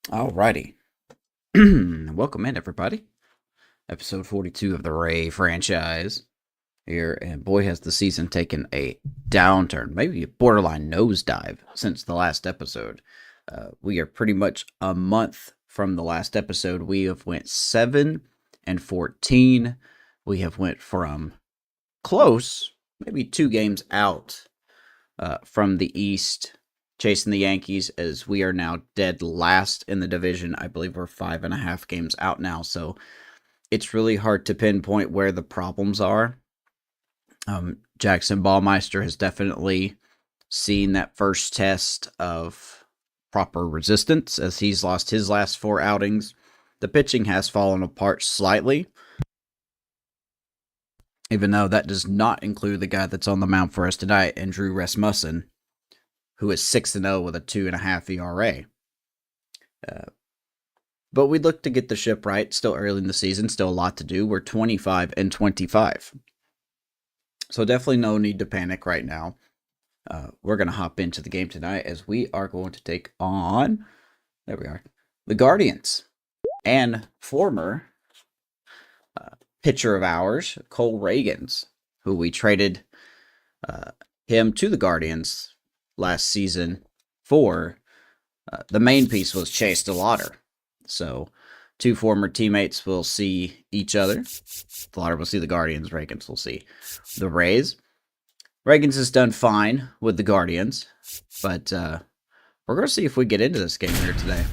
Alrighty. Welcome in, everybody. Episode 42 of the Ray franchise here. And boy, has the season taken a downturn, maybe a borderline nosedive since the last episode. We are pretty much a month from the last episode. We have went 7-14. We have went from close, maybe 2 games out from the East, chasing the Yankees, as we are now dead last in the division. I believe we're 5.5 games out now, so it's really hard to pinpoint where the problems are. Jackson Ballmeister has definitely seen that first test of proper resistance, as he's lost his last 4 outings. The pitching has fallen apart slightly, even though that does not include the guy that's on the mound for us tonight, Drew Rasmussen, who is 6-0 with a 2.5 ERA. But we look to get the ship right. Still early in the season, still a lot to do. We're 25-25. So definitely no need to panic right now. We're going to hop into the game tonight, as we are going to take on, there we are, the Guardians. And former pitcher of ours, Cole Reagans, who we traded him to the Guardians last season for. The main piece was Chase DeLauder. So 2 former teammates will see each other. DeLauder will see the Guardians. Reagans will see the Rays. Reagans has done fine with the Guardians, but we're going to see if we get into this game here today.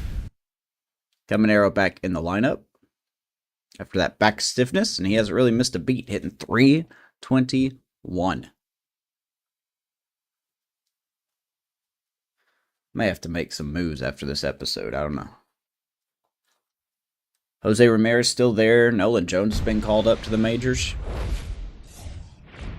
Caminero back in the lineup after that back stiffness, and he hasn't really missed a beat, hitting .321. May have to make some moves after this episode. I don't know. Jose Ramirez still there. Nolan Jones has been called up to the majors.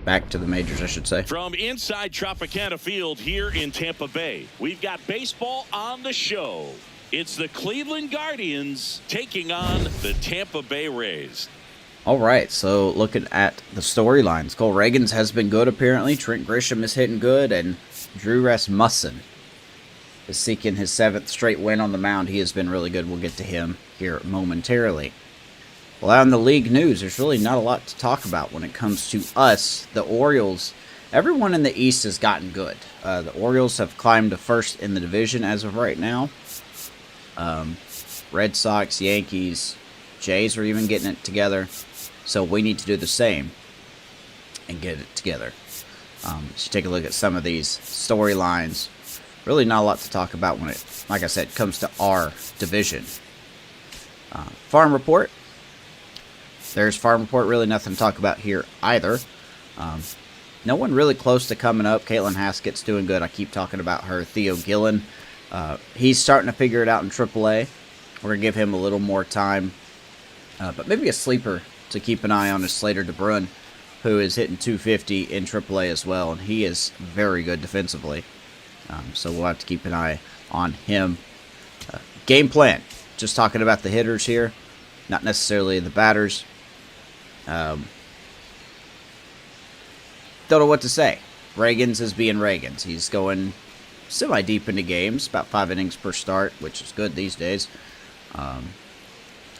Back to the majors, I should say. From inside Tropicana Field here in Tampa Bay, we've got baseball on the show. It's the Cleveland Guardians taking on the Tampa Bay Rays. All right, so looking at the storylines, Cole Reagans has been good apparently. Trent Grisham is hitting good, and Drew Rasmussen is seeking his 7th straight win on the mound. He has been really good. We'll get to him here momentarily. Well, out in the league news, there's really not a lot to talk about when it comes to us, the Orioles. Everyone in the East has gotten good. The Orioles have climbed to first in the division as of right now. Red Sox, Yankees, Jays are even getting it together. So we need to do the same and get it together. So take a look at some of these storylines. Really not a lot to talk about when it, like I said, comes to our division. Farm report. There's Farm Report. Really nothing to talk about here either. No one really close to coming up. Caitlin Haskett's doing good. I keep talking about her. Theo Gillen. He's starting to figure it out in AAA. We're going to give him a little more time. But maybe a sleeper to keep an eye on is Slater DeBrun, who is hitting .250 in AAA as well. And he is very good defensively. So we'll have to keep an eye on him. Game plan. Just talking about the hitters here. Not necessarily the batters. Don't know what to say. Reagans is being Reagans. He's going semi-deep into games, about 5 innings per start, which is good these days.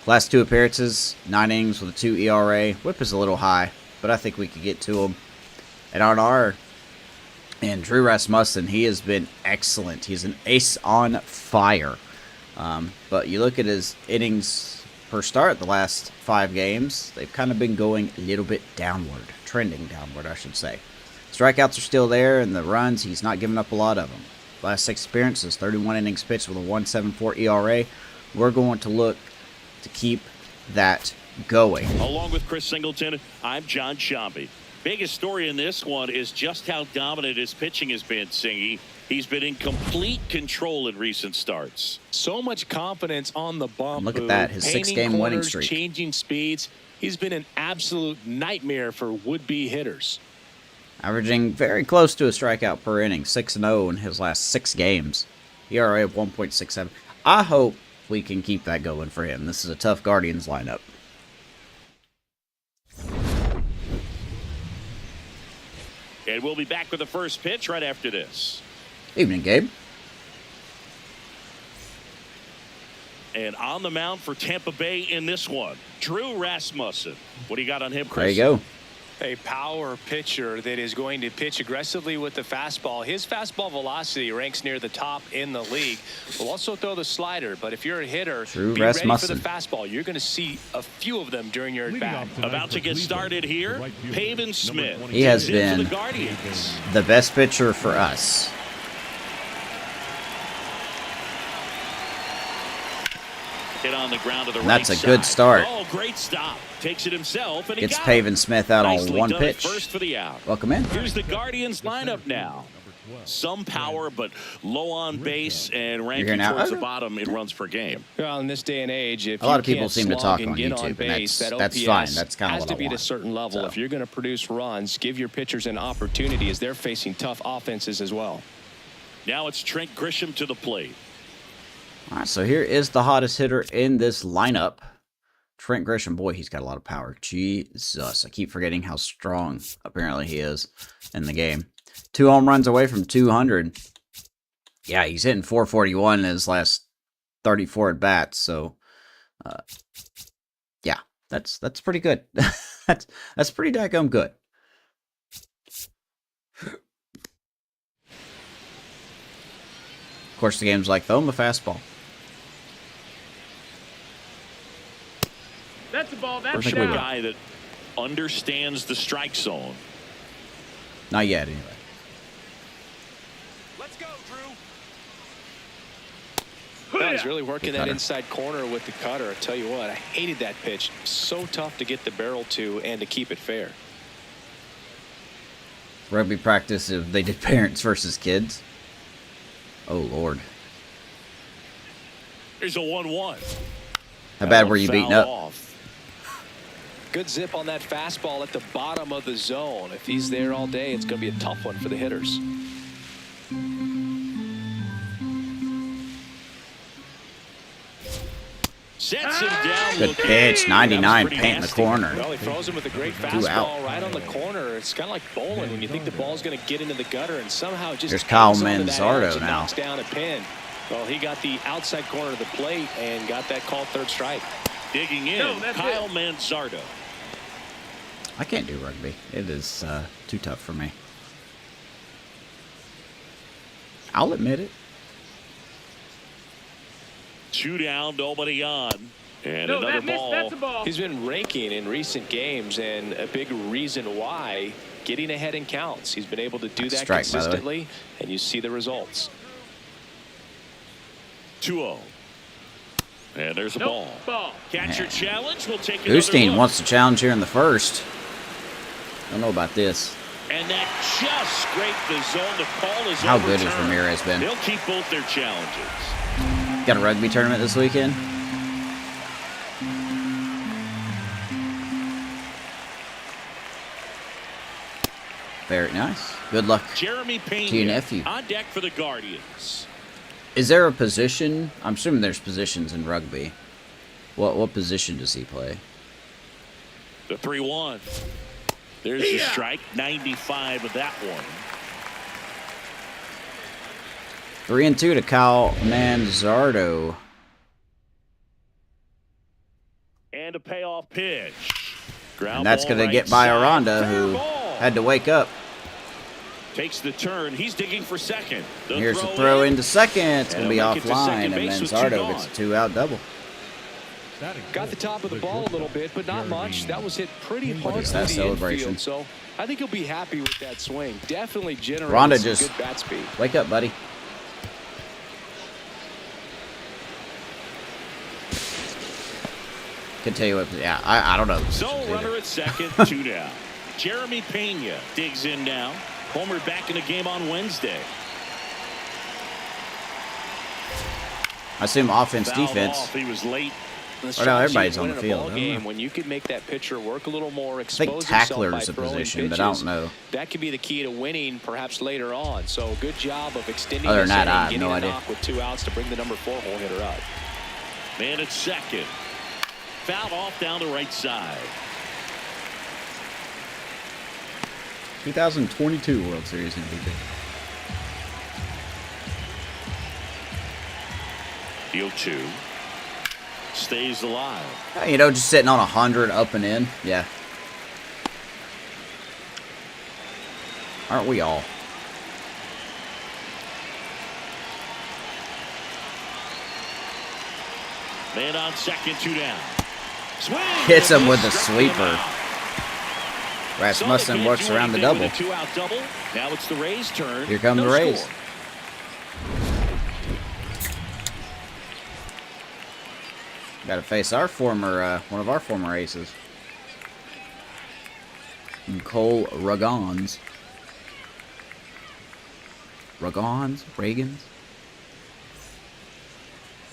Last 2 appearances, 9 innings with a 2 ERA. Whip is a little high, but I think we could get to him. And on our and Drew Rasmussen, he has been excellent. He's an ace on fire. But you look at his innings per start the last 5 games, they've kind of been going a little bit downward. Trending downward, I should say. Strikeouts are still there, and the runs, he's not giving up a lot of them. Last 6 appearances, 31 innings pitched with a 1.74 ERA. We're going to look to keep that going. Along with Chris Singleton, I'm John Shambi. Biggest story in this one is just how dominant his pitching has been, Singy. He's been in complete control in recent starts. So much confidence on the bump. Look at that, his 6-game winning streak. Changing speeds. He's been an absolute nightmare for would-be hitters. Averaging very close to a strikeout per inning, 6-0 in his last 6 games. ERA of 1.67. I hope we can keep that going for him. This is a tough Guardians lineup. And we'll be back with the first pitch right after this. Evening, Gabe. And on the mound for Tampa Bay in this one, Drew Rasmussen. What do you got on him, Chris? There you go. A power pitcher that is going to pitch aggressively with the fastball. His fastball velocity ranks near the top in the league. Will also throw the slider, but if you're a hitter, Drew be Rasmussen. ready for the fastball. You're going to see a few of them during your at-bat. About to get started here, Pavin Smith. He has digs in been for the Guardians. the best pitcher for us. Hit on the ground to the And right that's a side. good start. Oh, great stop. Takes it himself, and he Gets got Pavin it. Smith out Nicely on one done at pitch. first for the out. Welcome in. Here's the Guardians lineup now. Some power, but low on base and ranking here now? towards the bottom in runs per game. Well, in this day and age, if A lot you of people can't seem to slug talk and on get YouTube, and base, that's that fine. OPS That's kinda has what to I be at a want. certain level. So. If you're going to produce runs, give your pitchers an opportunity as they're facing tough offenses as well. Now it's Trent Grisham to the plate. All right, so here is the hottest hitter in this lineup. Trent Grisham, boy, he's got a lot of power. Jesus, I keep forgetting how strong apparently he is in the game. 2 home runs away from 200. Yeah, he's hitting 441 in his last 34 at bats. So, yeah, that's pretty good. that's pretty daggum good. Of course, the game's like throw him a fastball. That's the ball. That's That's a a good guy that understands the strike zone. Not yet, anyway. Let's go, Drew. Well, he's really working Good that cutter. inside corner with the cutter. I tell you what, I hated that pitch. So tough to get the barrel to and to keep it fair. Rugby practice if they did parents versus kids. Oh, Lord. Here's a 1-1. How bad were you beaten up? Off. Good zip on that fastball at the bottom of the zone. If he's there all day, it's going to be a tough one for the hitters. Sets him down. Good looking. pitch, 99, That was pretty paint in the nasty. corner. Well, he throws him with a great out. fastball right on the corner. It's kind of like bowling when you think the ball's going to get into the gutter and somehow it just Here's Kyle hangs onto that Manzardo edge and now. knocks down a pin. Well, he got the outside corner of the plate and got that called third strike. Digging in, Kyle Manzardo. I can't do rugby. It is too tough for me. I'll admit it. 2 down, nobody on. And another ball. That's a ball. He's been raking in recent games, and a big reason why, getting ahead in counts. He's been able to do that Strike, by the way. consistently, and you see the results. 2-0. And there's a ball. Ball. Catcher challenge. We'll take another Gustin look. wants to challenge here in the first. Don't know about this. And that just scraped the zone. The call is How good has overturned. Ramirez been? They'll keep both their challenges. Got a rugby tournament this weekend? Very nice. Good luck. Jeremy Pena To your nephew. on deck for the Guardians. Is there a position? I'm assuming there's positions in rugby. What position does he play? The 3-1. There's the strike. 95 of that one. 3-2 to Kyle Manzardo. And a payoff pitch. Ground And that's ball going to get right by side. Aranda, Fair who ball. had to wake up. Takes the turn. He's digging for second. The Here's the throw into second. It's going to be And he'll make it to offline, second and base with 2 Manzardo gone. gets a 2-out double. Got the top of the ball a little bit, but not much. That was hit pretty hard is to that the celebration? infield, so I think he'll be happy with that swing. Definitely generated Rhonda some just- good bat speed. Wake up, buddy. Can tell you what. Yeah, I don't know. the So positions either. runner at second, 2 down. Jeremy Pena digs in now. Homer back in the game on Wednesday. I assume offense, Fouled defense. off. He was late. Or no, everybody's on the field. I don't Game know. when you can make that pitcher work a little more, I think expose himself tackler by is a throwing position, but I pitches, don't know. that could be the key to winning, perhaps later on. So good job of extending Other this than that, inning, I have getting no a idea. knock with 2 outs to bring the number 4 hole hitter up. Man at second. Fouled off down the right side. 2022 World Series MVP. The 0-2. stays alive. You know, just sitting on 100 up and in. Yeah. Aren't we all? Man on second, 2 down. Swing. Hits him with the sweeper. Rasmussen works around the double. Two-out double. Now it's the Rays' turn. Here come the Rays. Score. Got to face our former, one of our former aces, Cole Ragans. Reagans.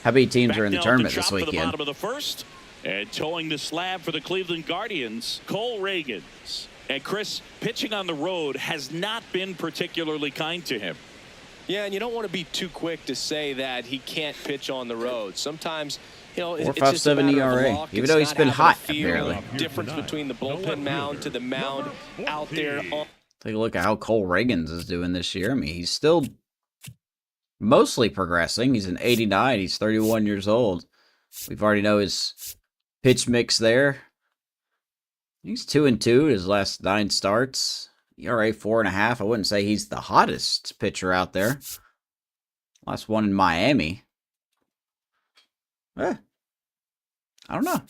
How many teams are in the tournament this weekend? The bottom of the first, and towing the slab for the Cleveland Guardians, Cole Reagans. And Chris, pitching on the road has not been particularly kind to him. Yeah, and you don't want to be too quick to say that he can't pitch on the road. Sometimes, you know, it's just a 4.57 matter of ERA, luck. even It's though he's not been having hot, a feel apparently. of difference between the bullpen mound to the mound out there. Take a look at how Cole Reagans is doing this year. I mean, he's still mostly progressing. He's an 89. He's 31 years old. We've already know his pitch mix there. He's 2-2 his last 9 starts. ERA 4.5. I wouldn't say he's the hottest pitcher out there. Last one in Miami. I don't know.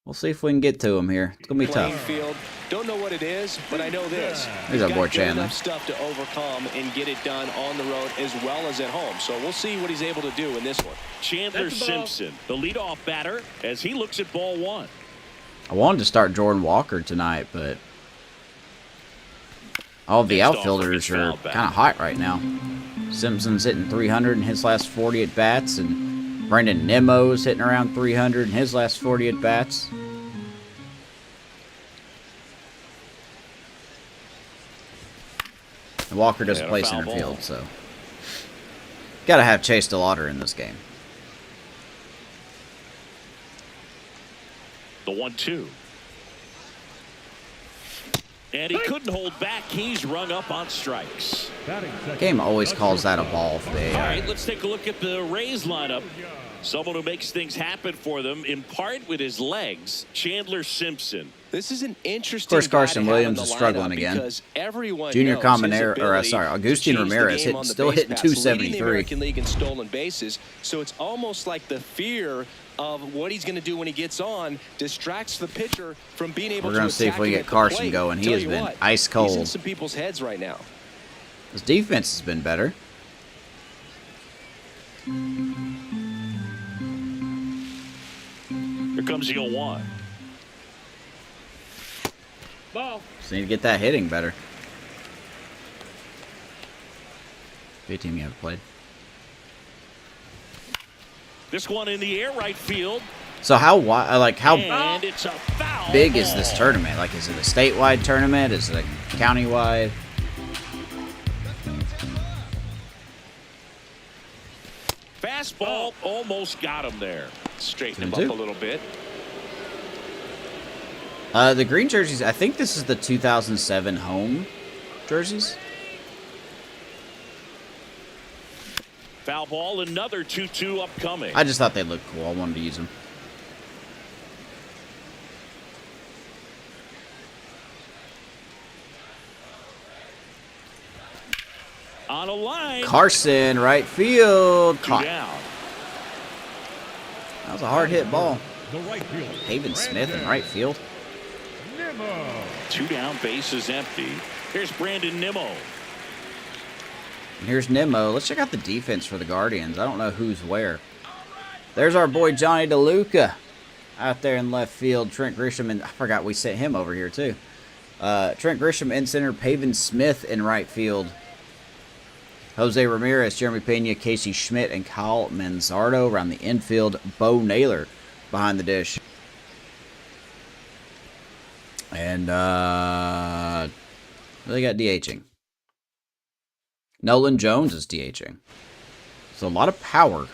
We'll see if we can get to him here. It's gonna be tough. Field. Don't know what it is, but I know this. There's our boy Chandler. Enough stuff to overcome and get it done on the road as well as at home. So we'll see what he's able to do in this one. Chandler Simpson, the leadoff batter, as he looks at ball 1. I wanted to start Jordan Walker tonight, but all the outfielders are kind of hot right now. Simpson's hitting 300 in his last 40 at bats, and Brendan Nemo's hitting around 300 in his last 40 at bats. And Walker doesn't play center field, so gotta have Chase DeLauder in this game. The 1-2. And he couldn't hold back. He's rung up on strikes. Game always calls that a ball for the All AR. right, let's take a look at the Rays lineup. Someone who makes things happen for them, in part with his legs, Chandler Simpson. This is an interesting. Of course, Carson Williams is struggling again. Junior Caminero, Agustin Ramirez still hitting 273. American League in stolen bases, so it's almost like the fear of what he's going to do when he gets on distracts the pitcher from being able to. We're going to see if we get Carson going. He has been ice cold. He's in some people's heads right now. His defense has been better. Here comes the 0-1. Ball. Just need to get that hitting better. Good team you haven't played. This one in the air, right field. So how And it's a foul big is ball. this tournament? Like, is it a statewide tournament? Is it a countywide? Fastball almost got him there. Straighten him up a little bit. The green jerseys, I think this is the 2007 home jerseys. Foul ball, another 2-2 upcoming. I just thought they looked cool. I wanted to use them. On a line. Carson, right field. Caught. Down. That was a hard hit ball. The right field. Haven Smith in right field. Nimmo. 2 down, base is empty. Here's Brandon Nimmo. And here's Nimmo. Let's check out the defense for the Guardians. I don't know who's where. There's our boy Johnny DeLuca out there in left field. Trent Grisham, and I forgot we sent him over here too. Trent Grisham in center. Pavin Smith in right field. Jose Ramirez, Jeremy Pena, Casey Schmidt, and Kyle Manzardo around the infield. Bo Naylor behind the dish. And they got DHing. Nolan Jones is DHing. So a lot of power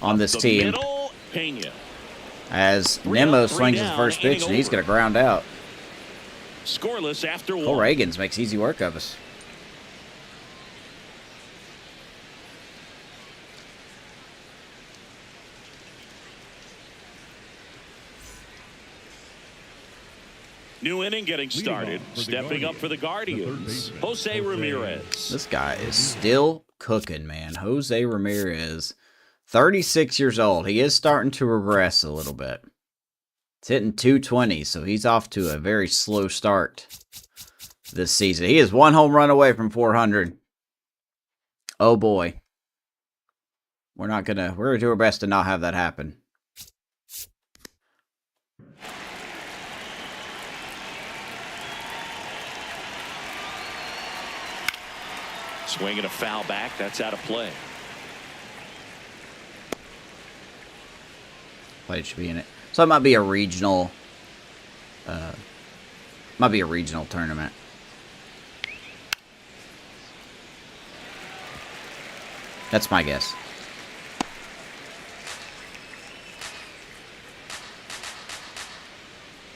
on this team. Middle, Pena. As Nimmo swings his first pitch, and he's going to ground out. Scoreless after Cole 1. Reagans makes easy work of us. New inning getting started. Stepping up for the Guardians, Jose Ramirez. This guy is still cooking, man. Jose Ramirez, 36 years old. He is starting to regress a little bit. It's hitting 220, so he's off to a very slow start this season. He is 1 home run away from 400. Oh boy. We're gonna do our best to not have that happen. Swinging a foul back. That's out of play. Plate should be in it. So it might be a regional. Tournament. That's my guess.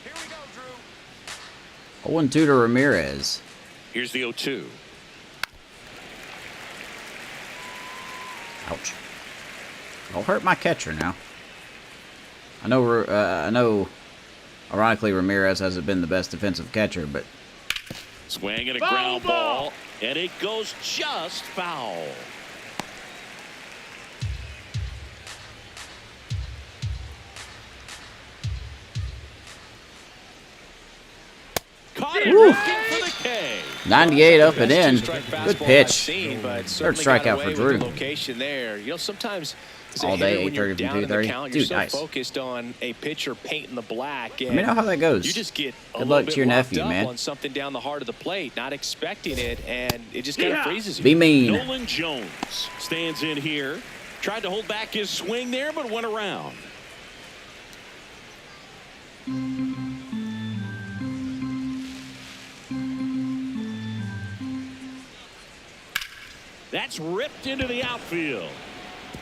Here we go, Drew. 0-2 to Ramirez. Here's the 0-2. Ouch. Don't hurt my catcher now. I know, ironically, Ramirez hasn't been the best defensive catcher, but... Swing and a ground ball, and it goes just foul. Caught it looking for the K. 98 up and in. Good pitch. Third strikeout for Drew. Location there. You know, sometimes all day, 8:30 from 2:30. Dude, nice. Focused on a pitcher painting the black. Let me know how that goes. You just get a Good luck to your nephew, man. on something down the heart of the plate, not expecting it, and it just kind of freezes you. Be mean. Nolan Jones stands in here. Tried to hold back his swing there, but went around. That's ripped into the outfield.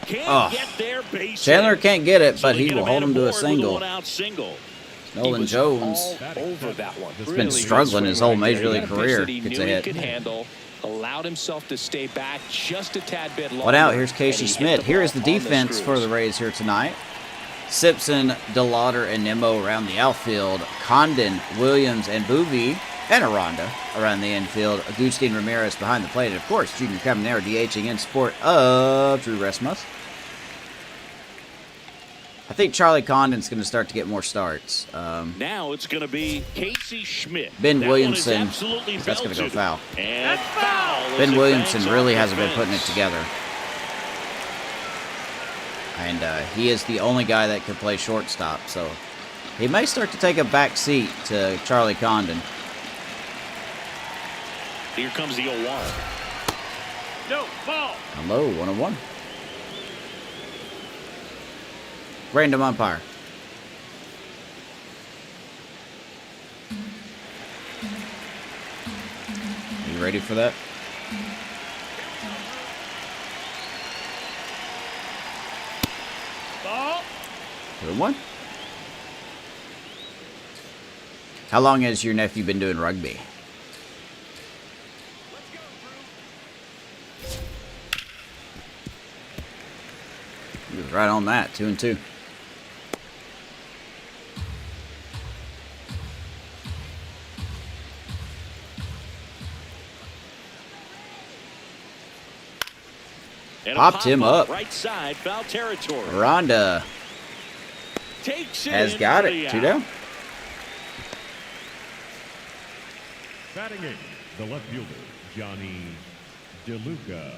Can't get there, base Chandler hit. can't get it, So but he will hold him to a single. Single. Nolan Jones Over that one. has been struggling his whole major league career. Gets a hit. Could handle, allowed himself to stay back just a tad bit longer. One out. Here's Casey and he Schmidt. hit the Here is ball the on defense for the screws. Rays here tonight. Simpson, DeLauder, and Nimmo around the outfield. Condon, Williams, and Boovie, and Aranda around the infield. Agustin Ramirez behind the plate. And, of course, Junior Caminero DHing in support of Drew Rasmus. I think Charlie Condon's going to start to get more starts. Now it's going to be Casey Schmidt. Ben That Williamson, one is absolutely that's going to go belted. foul. And foul. as Ben it Williamson bangs really off hasn't the been putting it fence. together. And he is the only guy that can play shortstop, so he may start to take a back seat to Charlie Condon. Here comes the 0-1. No, ball. Hello, 1-1. Random umpire. Are you ready for that? Ball. 2-1. How long has your nephew been doing rugby? He was right on that, 2-2. And a Popped him pop-up up. Right side, foul territory. Rhonda Takes it has in got for it. the 2 out. down. Batting eighth, the left fielder, Johnny DeLuca.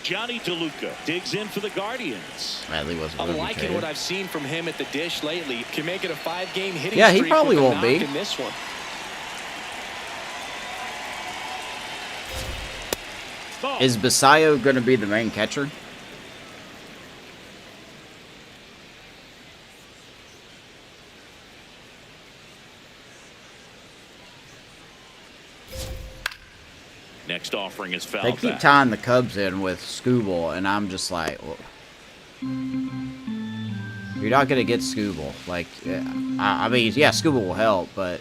Johnny DeLuca digs in for the Guardians. Bradley wasn't I'm really liking traded. what I've seen from him at the dish lately. Can make it a 5-game hitting Yeah, he streak probably with a won't be. knock in this one. Ball. Is Basayo going to be the main catcher? Next offering is foul They keep back. tying the Cubs in with Scooble, and I'm just like, well, you're not going to get Scooble. Like, I mean, yeah, Scooble will help, but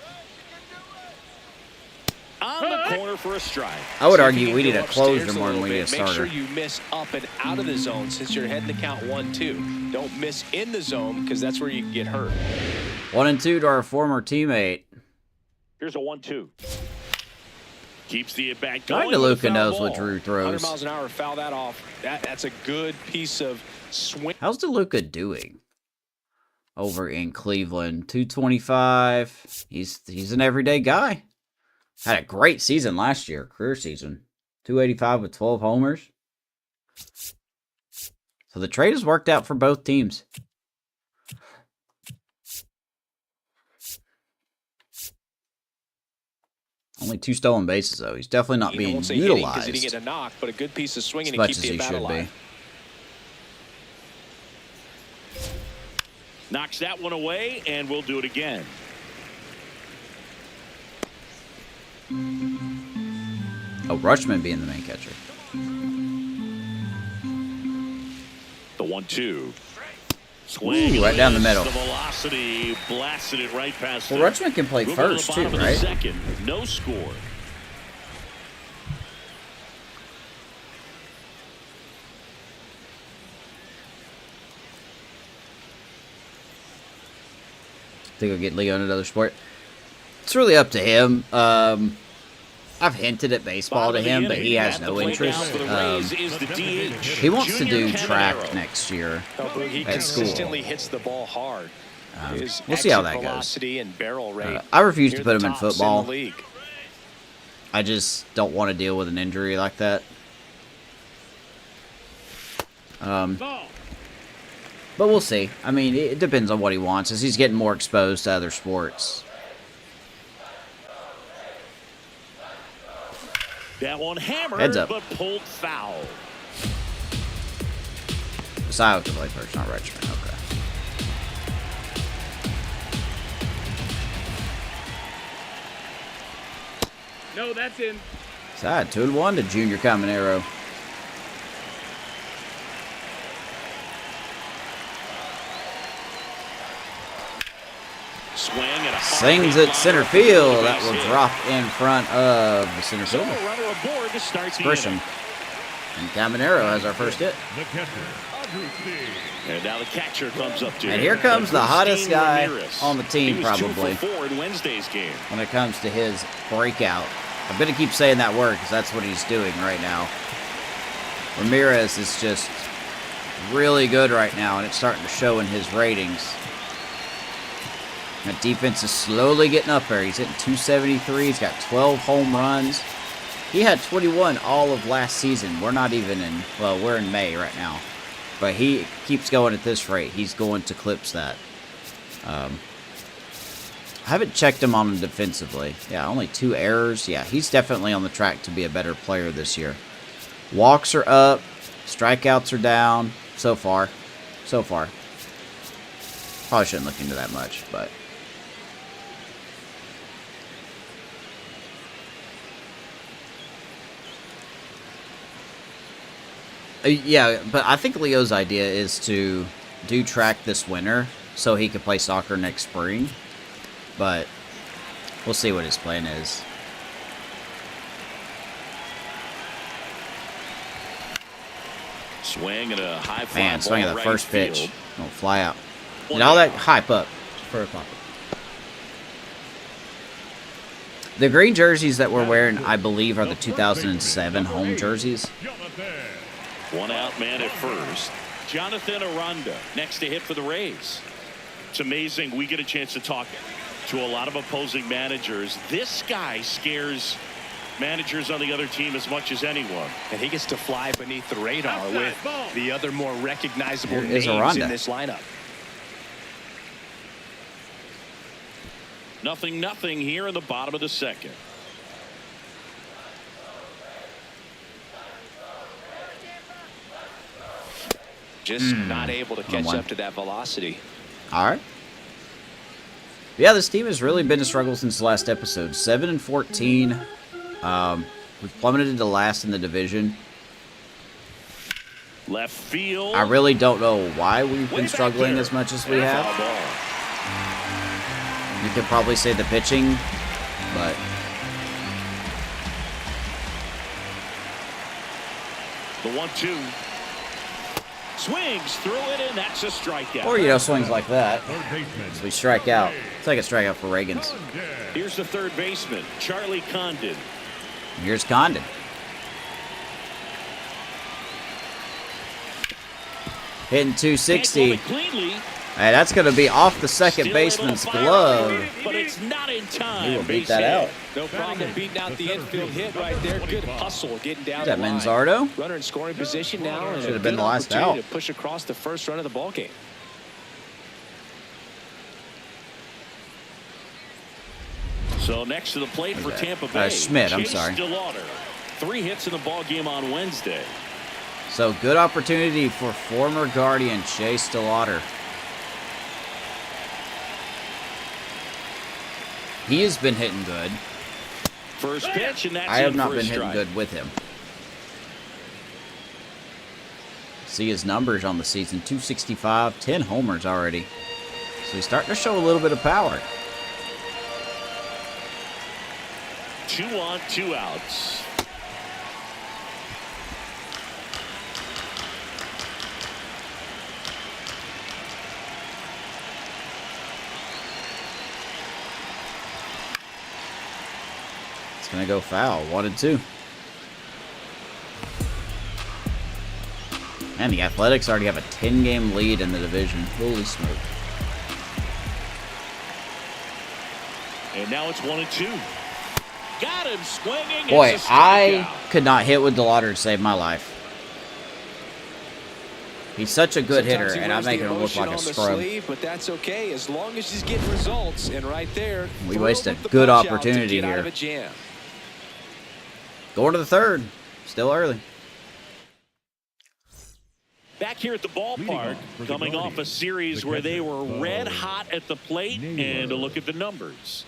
On the corner for a strike. I would See if argue you we can need go a closer upstairs more than little we need a bit. starter. Make sure you miss up and out of the zone since you're heading to count 1-2. Don't miss in the zone because that's where you can get hurt. 1-2 to our former teammate, Here's a 1-2. Keeps the at-bat John going. DeLuca knows what Drew 100 throws. miles an hour, foul that off. That's a good piece of swing. How's DeLuca doing over in Cleveland? 225. He's an everyday guy. Had a great season last year, career season. 285 with 12 homers. So the trade has worked out for both teams. Only 2 stolen bases, though. He's definitely not being utilized He didn't get a knock, but a good piece of swinging as to much keep as the he bat should alive. be. Knocks that one away, and we'll do it again. Oh, Rutschman being the main catcher. The 1-2. Swing. Ooh, right down the middle. The velocity blasted it right past Well, him. Rutschman can play Moving to the first, too, bottom of the right? second. No score. Think I'll get Leo in another sport. It's really up to him. I've hinted at baseball to him, but he has no interest. He wants to do track next year He at school. consistently hits the ball hard. His We'll see how exit that goes. velocity and barrel rate I refuse to near put the him in tops football. the league. I just don't want to deal with an injury like that. But we'll see. I mean, it depends on what he wants. As he's getting more exposed to other sports. That one hammered, Heads up. but pulled foul. Messiah to play first, not Rutschman. Okay. No, that's in. Side 2-1 to Junior Caminero. Swing and a Sings it center field. That will drop in front of the center So fielder. a runner aboard to start the Grisham. inning. And Caminero has our first hit. The catcher, Agustin. And now the catcher comes up to And here comes the hottest guy Ramirez. on the team, He was 2 probably, for 4 in Wednesday's game. when it comes to his breakout. I'm going to keep saying that word because that's what he's doing right now. Ramirez is just really good right now, and it's starting to show in his ratings. That defense is slowly getting up there. He's hitting 273. He's got 12 home runs. He had 21 all of last season. We're not even in, well, we're in May right now. But he keeps going at this rate. He's going to clips that. I haven't checked him on him defensively. Yeah, only 2 errors. Yeah, he's definitely on the track to be a better player this year. Walks are up. Strikeouts are down. So far. So far. Probably shouldn't look into that much, but... yeah, but I think Leo's idea is to do track this winter so he can play soccer next spring. But we'll see what his plan is. Swing and a high fly Man, swing ball at the right first pitch. field. Don't fly out. And all that hype up. First pop. The green jerseys that we're wearing, I believe, are the 2007 home jerseys. One out man at first. Jonathan Aranda next to hit for the Rays. It's amazing we get a chance to talk to a lot of opposing managers. This guy scares managers on the other team as much as anyone. And he gets to fly beneath the radar with the other more recognizable Here is names Aranda. in this lineup. 0-0 here in the bottom of the second. Just not able to catch 1-1. up to that velocity. All right. Yeah, this team has really been a struggle since the last episode. 7-14. We've plummeted to last in the division. Left field. I really don't know why we've Way been back struggling there. as much as we And a have. foul ball. You could probably say the pitching, but The 1-2. Swings through it, and that's a strikeout. Or, you know, swings like that. Third baseman. So we strike out. It's like a strikeout for Reagans. Here's the third baseman, Charlie Condon. Here's Condon. Hitting 260. Can't glove it cleanly. Hey, that's going to be off the second Still baseman's able to fire glove. it, but it's not in time. He will beat Base that hit. out. No problem beating out the infield hit right there. Good hustle getting down Is that the line. Manzardo? Runner in scoring position now. And Should have a been good the last opportunity out. to push across the first run of the ball game. So next to the plate for Tampa Bay, Schmidt, I'm Chase sorry. Delauder. 3 hits in the ball game on Wednesday. So good opportunity for former Guardian Chase Delauder. He has been hitting good. First pitch, and that's I have in not for a been hitting strike. good with him. See his numbers on the season. 265, 10 homers already. So he's starting to show a little bit of power. 2 on, 2 outs. It's going to go foul. 1-2. And the Athletics already have a 10-game lead in the division. Holy smoke. And now it's 1-2. Got him swinging. Boy, It's a I strikeout. could not hit with Delauder to save my life. He's such a good hitter, Sometimes he and I'm wears the making him look emotion like a on the scrub. sleeve, but that's okay as long as he's getting results. And right there, We thrilled wasted with the good punch out to opportunity get out here. of a jam. Going to the third. Still early. Back here at the ballpark, for the coming off a Guardians, series the where they catcher, were red hot at the plate, and a look at the numbers.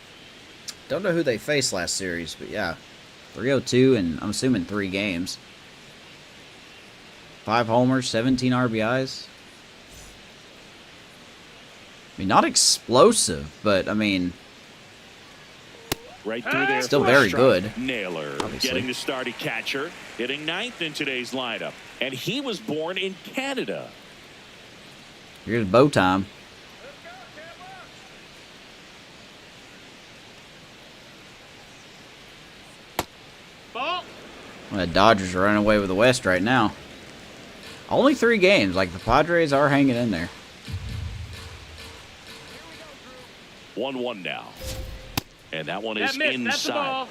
Don't know who they faced last series, but yeah. 302 and I'm assuming 3 games. 5 homers, 17 RBIs. I mean, not explosive, but I mean, Right through there. still for a very strike. good. Naylor Obviously. getting the start at catcher, hitting 9th in today's lineup. And he was born in Canada. Here's bow time. Ball. Well, the Dodgers are running away with the West right now. Only 3 games. Like, the Padres are hanging in there. 1-1 now. And that one That is missed. That's the inside. ball.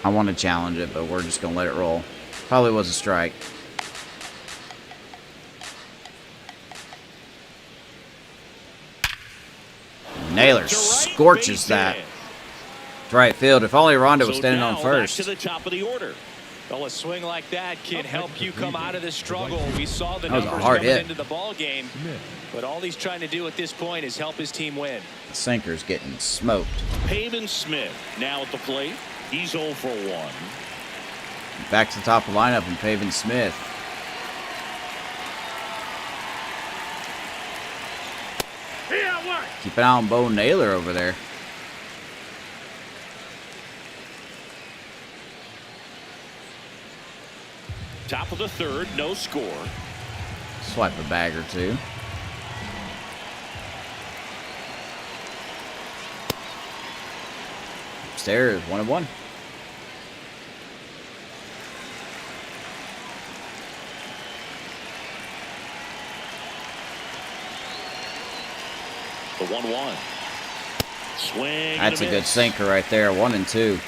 I want to challenge it, but we're just going to let it roll. Probably was a strike. Naylor To right, scorches base that. hit. Right field. If only Rondo was So standing now on back first. to the top of the order. Well, a swing like that can help you come out of the struggle. We saw the That was a numbers hard coming hit. into the ball game, but all he's trying to do at this point is help his team win. The sinker's getting smoked. Pavin Smith now at the plate. He's 0 for 1. Back to the top of the lineup and Pavin Smith. Yeah, what? Keep an eye on Bo Naylor over there. Top of the third, no score. Swipe a bag or two. Upstairs, 1-1. The 1-1. Swing. That's a and good miss. sinker right there. 1-2.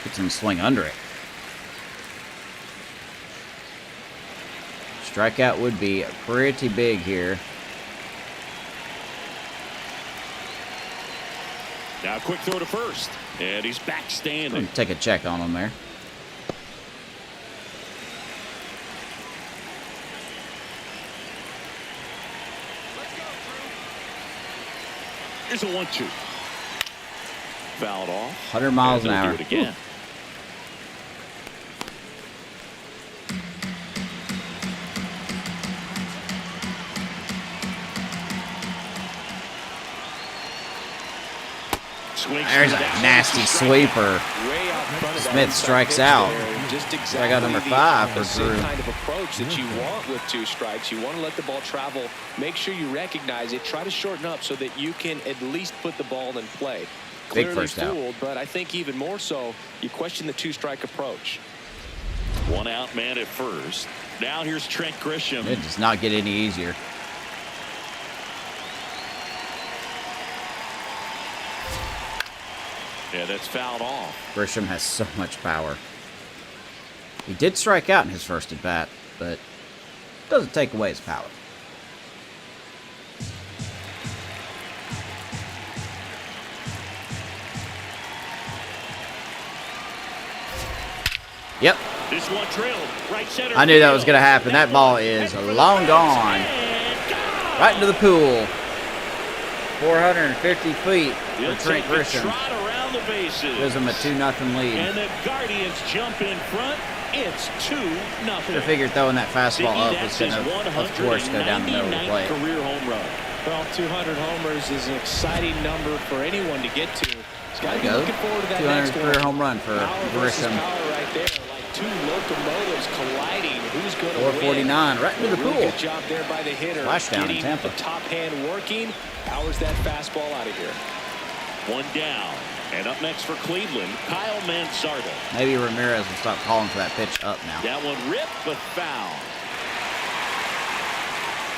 Gets him to swing under it. Strikeout would be pretty big here. Now a quick throw to first. And he's back standing. Take a check on him there. Here's a 1-2. Fouled off. 100 miles And an they'll hour. do it again. Swings There's a through that. nasty sweeper. Way out front of that Smith inside strikes pitch out. there. Just I exactly got number 5 for the same Drew. kind of approach that you want with 2 strikes. You want to let the ball travel. Make sure you recognize it. Try to shorten up so that you can at least put the ball in play. Big Clearly first out. fooled, but I think even more so, you question the 2-strike approach. 1 out man at first. Now here's Trent Grisham. It does not get any easier. Yeah, that's fouled off. Grisham has so much power. He did strike out in his first at bat, but doesn't take away his power. Yep, This one drilled. Right center. I knew that was field. going to happen. That ball is long gone. And gone. Right into the pool. 450 feet He'll for Trent take the Grisham. trot around the bases. Gives him a 2-0 lead. And the Guardians jump in front. It's 2-0. Should have figured throwing that fastball up was going to, of course, go down the middle of the 199th plate. career home run. Well, 200 homers is an exciting number for anyone to get to. He's got to be There you go. looking forward to that 200 next career one. home run for Power versus Grisham. power right there, like 2 locomotives colliding. Who's going to win? 449, right into the Real pool. Good job there by the hitter. Flash down in Getting Tampa. the top hand working, powers that fastball out of here. 1 down. And up next for Cleveland, Kyle Mansardo. Maybe Ramirez will stop calling for that pitch up now. That one ripped, but foul.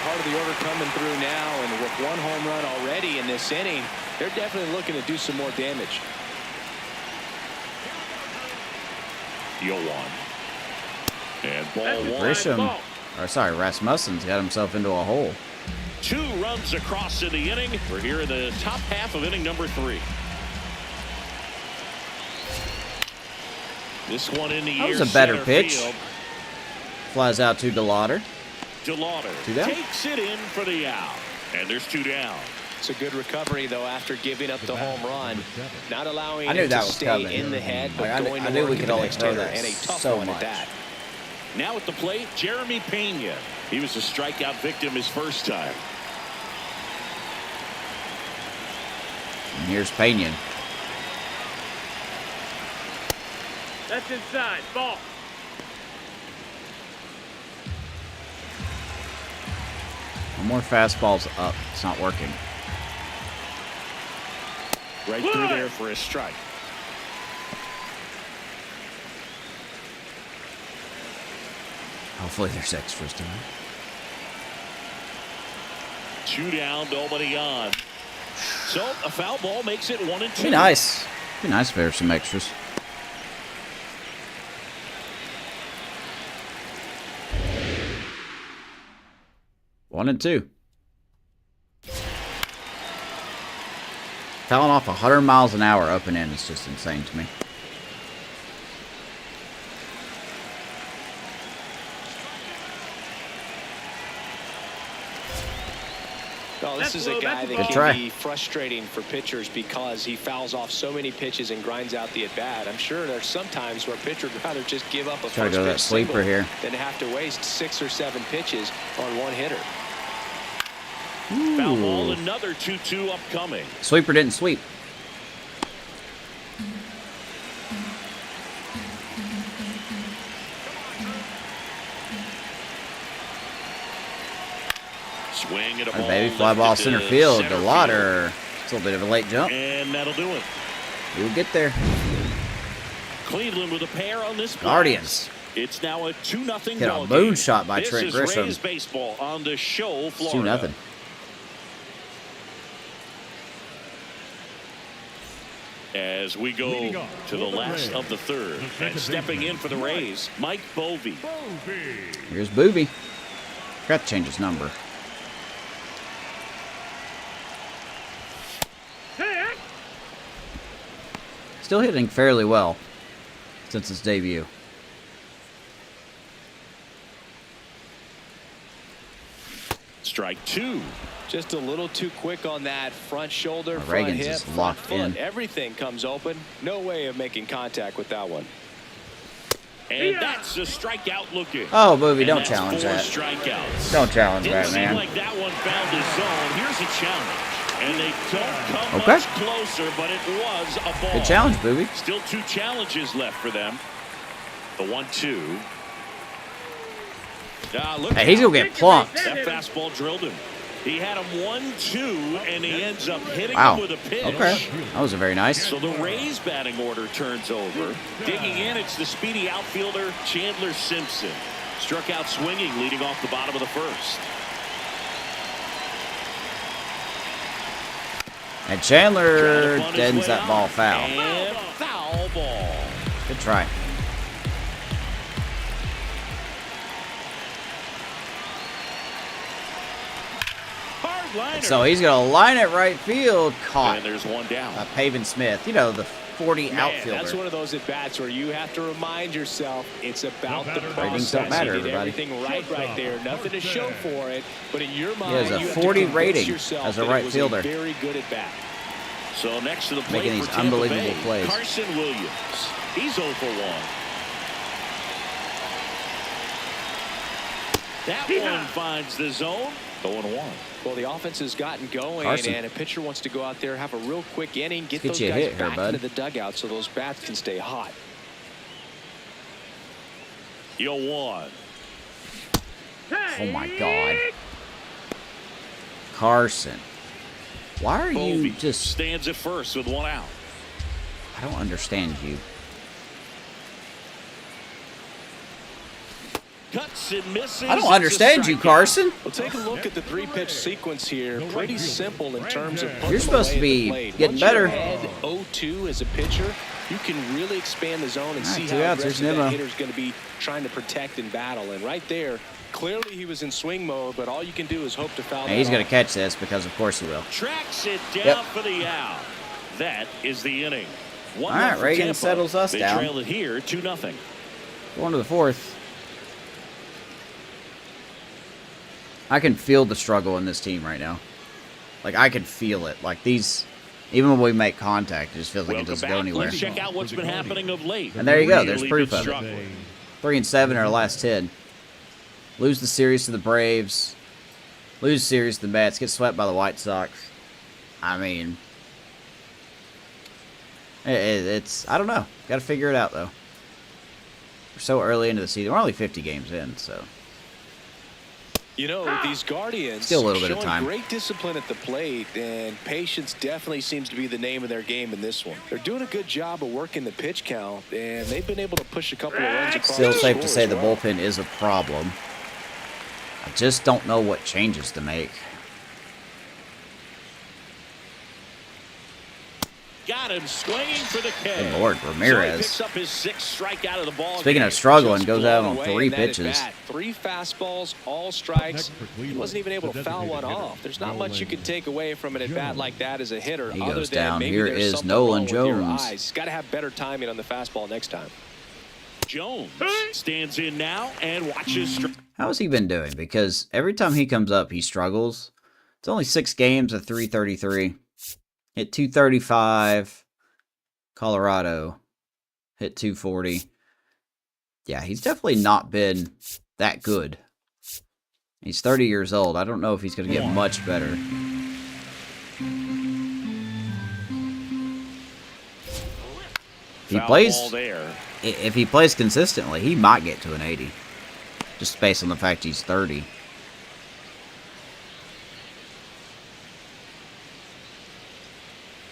Part of the order coming through now, and with 1 home run already in this inning, they're definitely looking to do some more damage. 0-1. And ball 1. Grisham, or sorry, Rasmussen's got himself into a hole. 2 runs across in the inning. We're here in the top half of inning number 3. This one in the That air. was a better center pitch. field. Flies out to DeLauder. DeLauder 2 down. takes it in for the out. And there's 2 down. It's a good recovery, though, after giving up the home run. Not allowing I knew it that to was stay coming. in the head, but Like, going I to knew work we at could the only next throw hitter, that and a tough so one much. at that. Now at the plate, Jeremy Pena. He was a strikeout victim his first time. And here's Pena. That's inside. Ball. One more fastballs up. It's not working. Right through there for a strike. Hopefully there's extras tonight. 2 down, nobody on. So a foul ball makes it 1-2. Be nice. Be nice if there's some extras. One and 2. Fouling off 100 miles an hour up and in is just insane to me. Well, this is a guy that Good can try. be frustrating for pitchers because he fouls off so many pitches and grinds out the at-bat. I'm sure there's some times where a pitcher would rather just give up a Try to first go to pitch that sleeper single here. than have to waste 6 or 7 pitches on one hitter. Foul ball, another 2-2 upcoming. Sweeper didn't sweep. Swing at a Our ball. baby fly ball lifted center to field. center DeLauder. It's a little bit of a late jump. And that'll do it. He'll get there. Cleveland with a pair on this play. Guardians. It's now a 2-0 Hit a ball moon game. shot by This Trent is Grisham. Rays baseball on the show, It's Florida. 2-0. As we go Leading off to the for the last Rays, of the third. the second And stepping baseman, in for the Rays, Mike Bovee. Bovee. Here's Boobie. Forgot to change his number. Hit. Still hitting fairly well since his debut. Strike 2. Just a little too quick on that front shoulder, front Reagan's hip, is front locked foot. in. Everything comes open. No way of making contact with that one. And that's a strikeout looking. Oh, Boobie, And don't that's challenge 4 that. strikeouts. Don't challenge Didn't that, seem man. like that one found his zone. Here's a challenge. And they don't come Okay. much closer, but it was a ball. Good challenge, Booby. Still 2 challenges left for them. The 1-2. Hey, he's going to get plunked. That fastball drilled him. He had him 1-2, and he ends up hitting Wow. him with a pitch. Okay. That was a very nice. So the Rays batting order turns over. Digging in, it's the speedy outfielder Chandler Simpson. Struck out swinging, leading off the bottom of the first. And Chandler deadens that ball foul. And foul ball. Good try. Hard liner. So he's going to line it right field. Caught. And there's one down. Pavin Smith. You know, the 40 outfielder. That's one of those at bats where you have to remind yourself it's about the process. Ratings don't matter, You did everybody. everything right there. Nothing to show for it, but in your mind, has a you have 40 to convince rating yourself as a that right it was fielder. A very good at bat. So next to the plate Making for these Tampa unbelievable Bay, plays. Carson Williams. He's 0 for 1. That one finds the zone. 0-1. Well, the offense has gotten going, Carson. and a pitcher wants to go out there, have a real quick inning, get Let's those get you a guys hit here, back bud. into the dugout so those bats can stay hot. 0-1. Oh, my God. Carson. Why are you Bovee just... stands at first with 1 out. I don't understand you. Cuts and misses. I don't understand you, Carson. Well, take a look at the 3-pitch sequence here. Pretty simple in terms of putting You're supposed to them away be at the plate. getting Once better. You're ahead 0-2 as a pitcher, you can really expand the zone and All see right, how 2 outs. There's aggressive that Nimmo. hitter's going to be trying to protect and battle. And right there, clearly he was in swing mode, but all you can do is hope to foul And he's that going off. to catch this because, of course, he will. Tracks it down Yep. for the out. That is the inning. All right, Reagan settles us they down. Trail it here 2-0. Going to the 4th. I can feel the struggle in this team right now. Like, I can feel it. Like, these... Even when we make contact, it just feels like it doesn't go anywhere. Let's check out what's been happening of late. And there you go. There's Really proof been of it. struggling. 3-7 in our last 10. Lose the series to the Braves. Lose the series to the Mets. Get swept by the White Sox. I mean... It's... I don't know. Got to figure it out, though. We're so early into the season. We're only 50 games in, so... You know, these Guardians Still a little bit of showing time. great discipline at the plate, and patience definitely seems to be the name of their game in this one. They're doing a good job of working the pitch count, and they've been able to push a couple of runs across Still the safe to score say as the well. bullpen is a problem. I just don't know what changes to make. Got him swinging for the K. Good Lord, So he Ramirez. picks up his 6th strikeout of the ball. Speaking game. of struggling, Just goes out blown on away 3 in that at pitches. bat. 3 fastballs, all strikes. He wasn't even able to foul one off. There's not much you can take away from an at bat like that as a hitter. He other goes than down. maybe Here there's is something Nolan wrong with your Jones. eyes. He's got to have better timing on the fastball next time. Jones stands in now and watches. How has he been doing? Because every time he comes up, he struggles. It's only 6 games of 333. Hit 235. Colorado. Hit 240. Yeah, he's definitely not been that good. He's 30 years old. I don't know if he's going to get much better. If he plays consistently, he might get to an 80. Just based on the fact he's 30.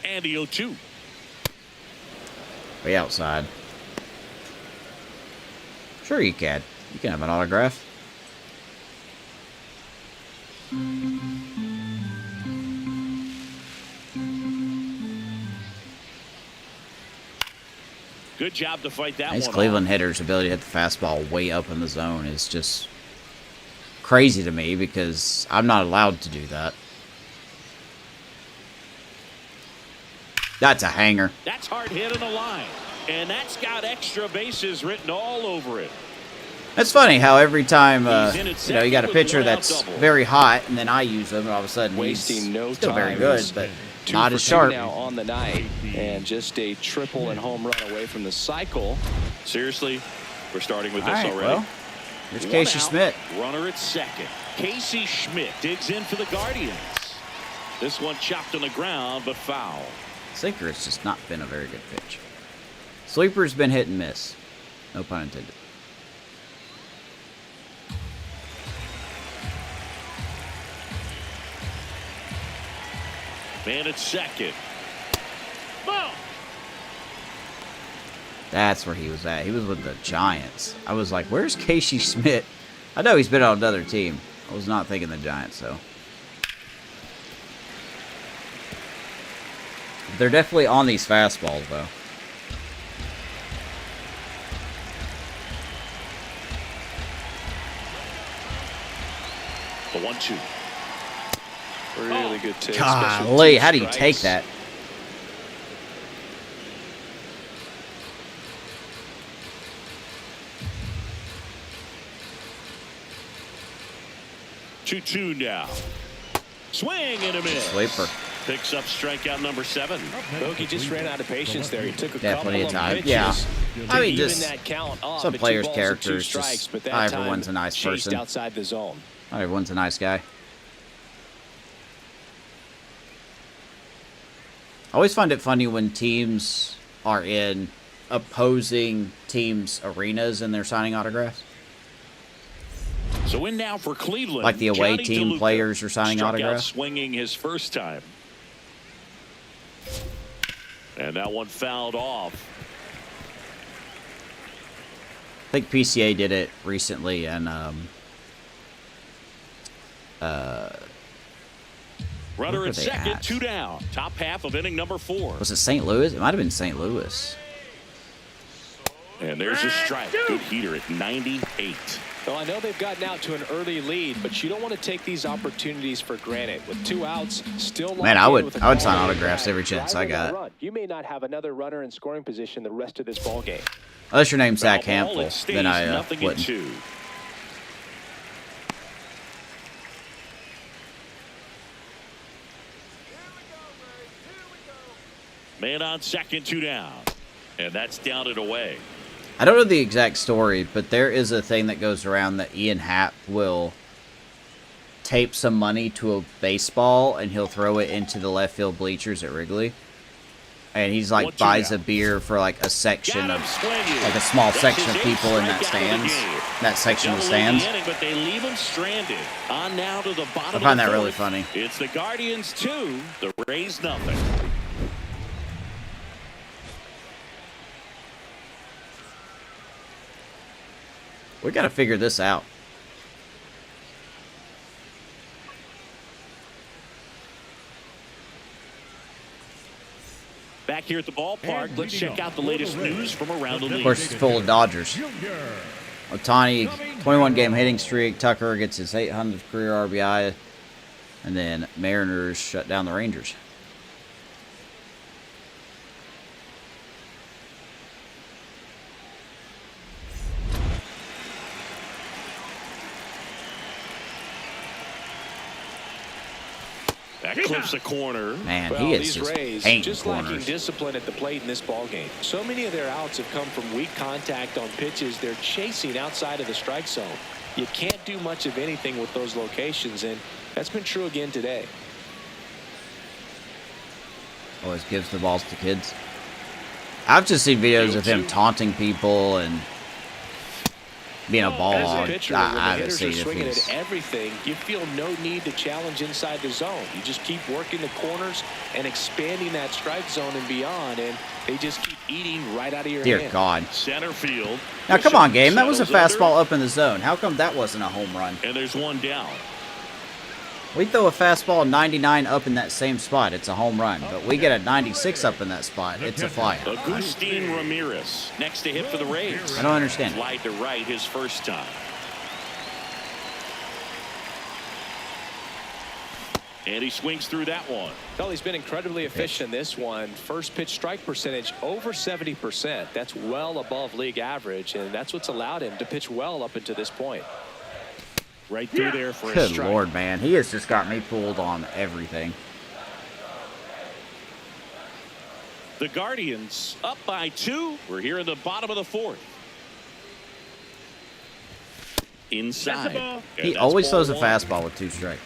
And the 0-2. Way outside. Sure you can. You can have an autograph. Good job to fight that These one Cleveland off. hitters' ability to hit the fastball way up in the zone is just crazy to me because I'm not allowed to do that. That's a hanger. That's hard hit in the line. And that's got extra bases written all over it. It's funny how every time, He's in at you know, you got a second with pitcher one out that's double. very hot, and then I use him, and all of a sudden Wasting he's no still very time. good, He's but 2 not for as 2 sharp. now on the night, and just a triple and home run away from the cycle. Seriously, we're starting with All this right, already. well, here's One Casey out, Schmidt. Runner at second. Casey Schmidt digs in for the Guardians. This one chopped on the ground, but foul. Sinker has just not been a very good pitch. Sleeper's been hit and miss. No pun intended. Man at second. Ball. That's where he was at. He was with the Giants. I was like, where's Casey Schmidt? I know he's been on another team. I was not thinking the Giants, though. They're definitely on these fastballs, though. The 1-2. Really good take. Golly, how do you take that? Two now. Swing and a miss. Sleeper. Picks up strikeout number 7. Bogey just ran out of patience there. He took a Definitely couple a of time. pitches Yeah. to I mean, even just that count up some at 2 players' balls and 2 characters. strikes, Just but that not time everyone's a nice chased person. outside the zone. Not everyone's a nice guy. I always find it funny when teams are in opposing teams' arenas and they're signing autographs. So in now for Cleveland. Like the away Johnny team DeLuca players are signing struck out autographs. swinging his first time. And that one fouled off. I think PCA did it recently, and Runner where at they second, at? 2 down. Top half of inning number 4. was it St. Louis? It might have been St. Louis. And there's a strike. Good heater at 98. Well, I know they've gotten out to an early lead, but you don't want to take these opportunities for granted. With 2 outs, still Man, I locked in would with a sign ball game autographs back, every chance I driving a got. run. You may not have another runner in scoring position the rest of this ball game. Unless your name's Zach Foul ball, it Hampel, stays then I nothing in wouldn't. 2. Man on second, 2 down. And that's down and away. I don't know the exact story, but there is a thing that goes around that Ian Happ will tape some money to a baseball and he'll throw it into the left field bleachers at Wrigley. And he's like 1-2 buys now. a beer for like a section Got of him swinging. like a small That's section his of 8th people in that strikeout of the stands. game. That section of the Double in stands. inning, but they leave him stranded. On now to the bottom. I find of that the really 4th. funny. It's the Guardians 2, the Rays nothing. We got to figure this out. Back here at the ballpark, let's check out the latest news from around the Of league. course, it's full of Dodgers. Ohtani, 21-game hitting streak. Tucker gets his 800th career RBI. And then Mariners shut down the Rangers. That clips a corner. Man, Well, he is these just Rays painting just lacking corners. discipline at the plate in this ball game. So many of their outs have come from weak contact on pitches they're chasing outside of the strike zone. You can't do much of anything with those locations, and that's been true again today. Always gives the balls to kids. I've just seen videos of him taunting people and being a ball As a hog. pitcher, when the I haven't hitters seen are if swinging he's... at everything, you feel no need to challenge inside the zone. You just keep working the corners and expanding that strike zone and beyond, and they just keep eating right out of your Dear hand. God. Center field. Now, come on, game. That was a Settles fastball under, up in the zone. How come that wasn't a home run? And there's one down. We throw a fastball 99 up in that same spot. It's a home run. But we get a 96 up in that spot. It's a flyer. Agustin Ramirez next to hit for the Rays. I don't understand. Slide to right his first time. And he swings through that one. Well, he's been incredibly efficient in this one. First pitch strike percentage over 70%. That's well above league average, and that's what's allowed him to pitch well up until this point. Right through there for a Good strike. Lord, man. He has just got me fooled on everything. The Guardians up by 2. We're here in the bottom of the 4th. Inside. That's a ball. And He that's always ball throws a 1. fastball with 2 strikes.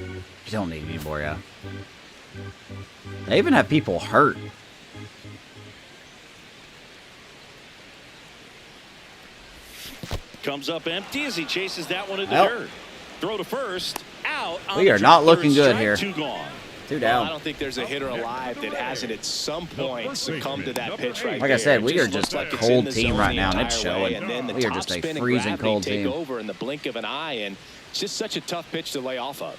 You don't need any more, yeah. They even have people hurt. Comes up empty as he chases that one in the dirt. Throw to first. Out. We are not looking good here. 2 gone. 2 down. I don't think there's a hitter alive that hasn't at some point succumbed to that pitch right Like I said, there. we are just a cold team right now, and it's showing. We are just a freezing cold team. Take over in the blink of an eye, and it's just such a tough pitch to lay off of.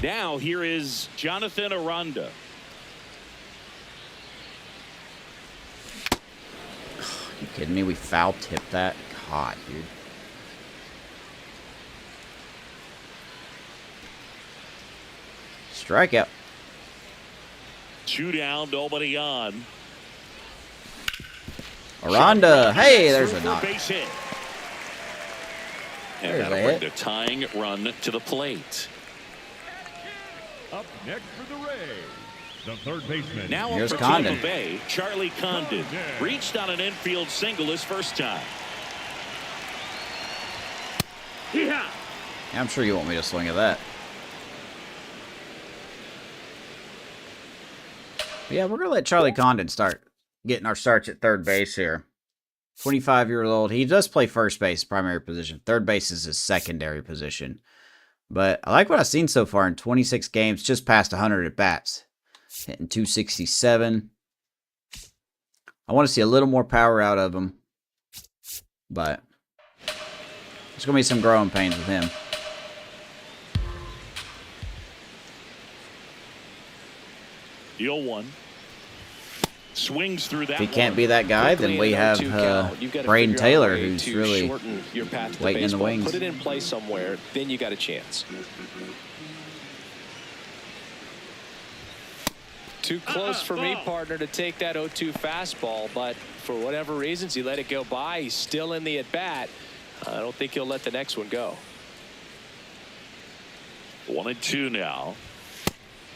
Now here is Jonathan Aranda. You kidding me? We foul tipped that? God, dude. Strikeout. 2 down, nobody on. Aranda. Hey, there's a knock. Base hit. And There's that'll a bring hit. the tying run to the plate. Up next for the Rays, the third baseman. Now up Here's for Condon. Tampa Bay, Charlie Condon. Reached on an infield single his first time. Yeah, I'm sure you want me to swing at that. But yeah, we're going to let Charlie Condon start getting our starts at third base here. 25-year-old. He does play first base, primary position. Third base is his secondary position. But I like what I've seen so far in 26 games, just past 100 at-bats. Hitting 267. I want to see a little more power out of him. But there's going to be some growing pains with him. Deal 1. Swings through that. If he can't be that guy, then we have Braden Taylor, who's really waiting in the wings. Put it in play somewhere, then you got a chance. Too close for me, partner, to take that 0-2 fastball, but for whatever reasons, he let it go by. He's still in the at-bat. I don't think he'll let the next one go. 1-2 now.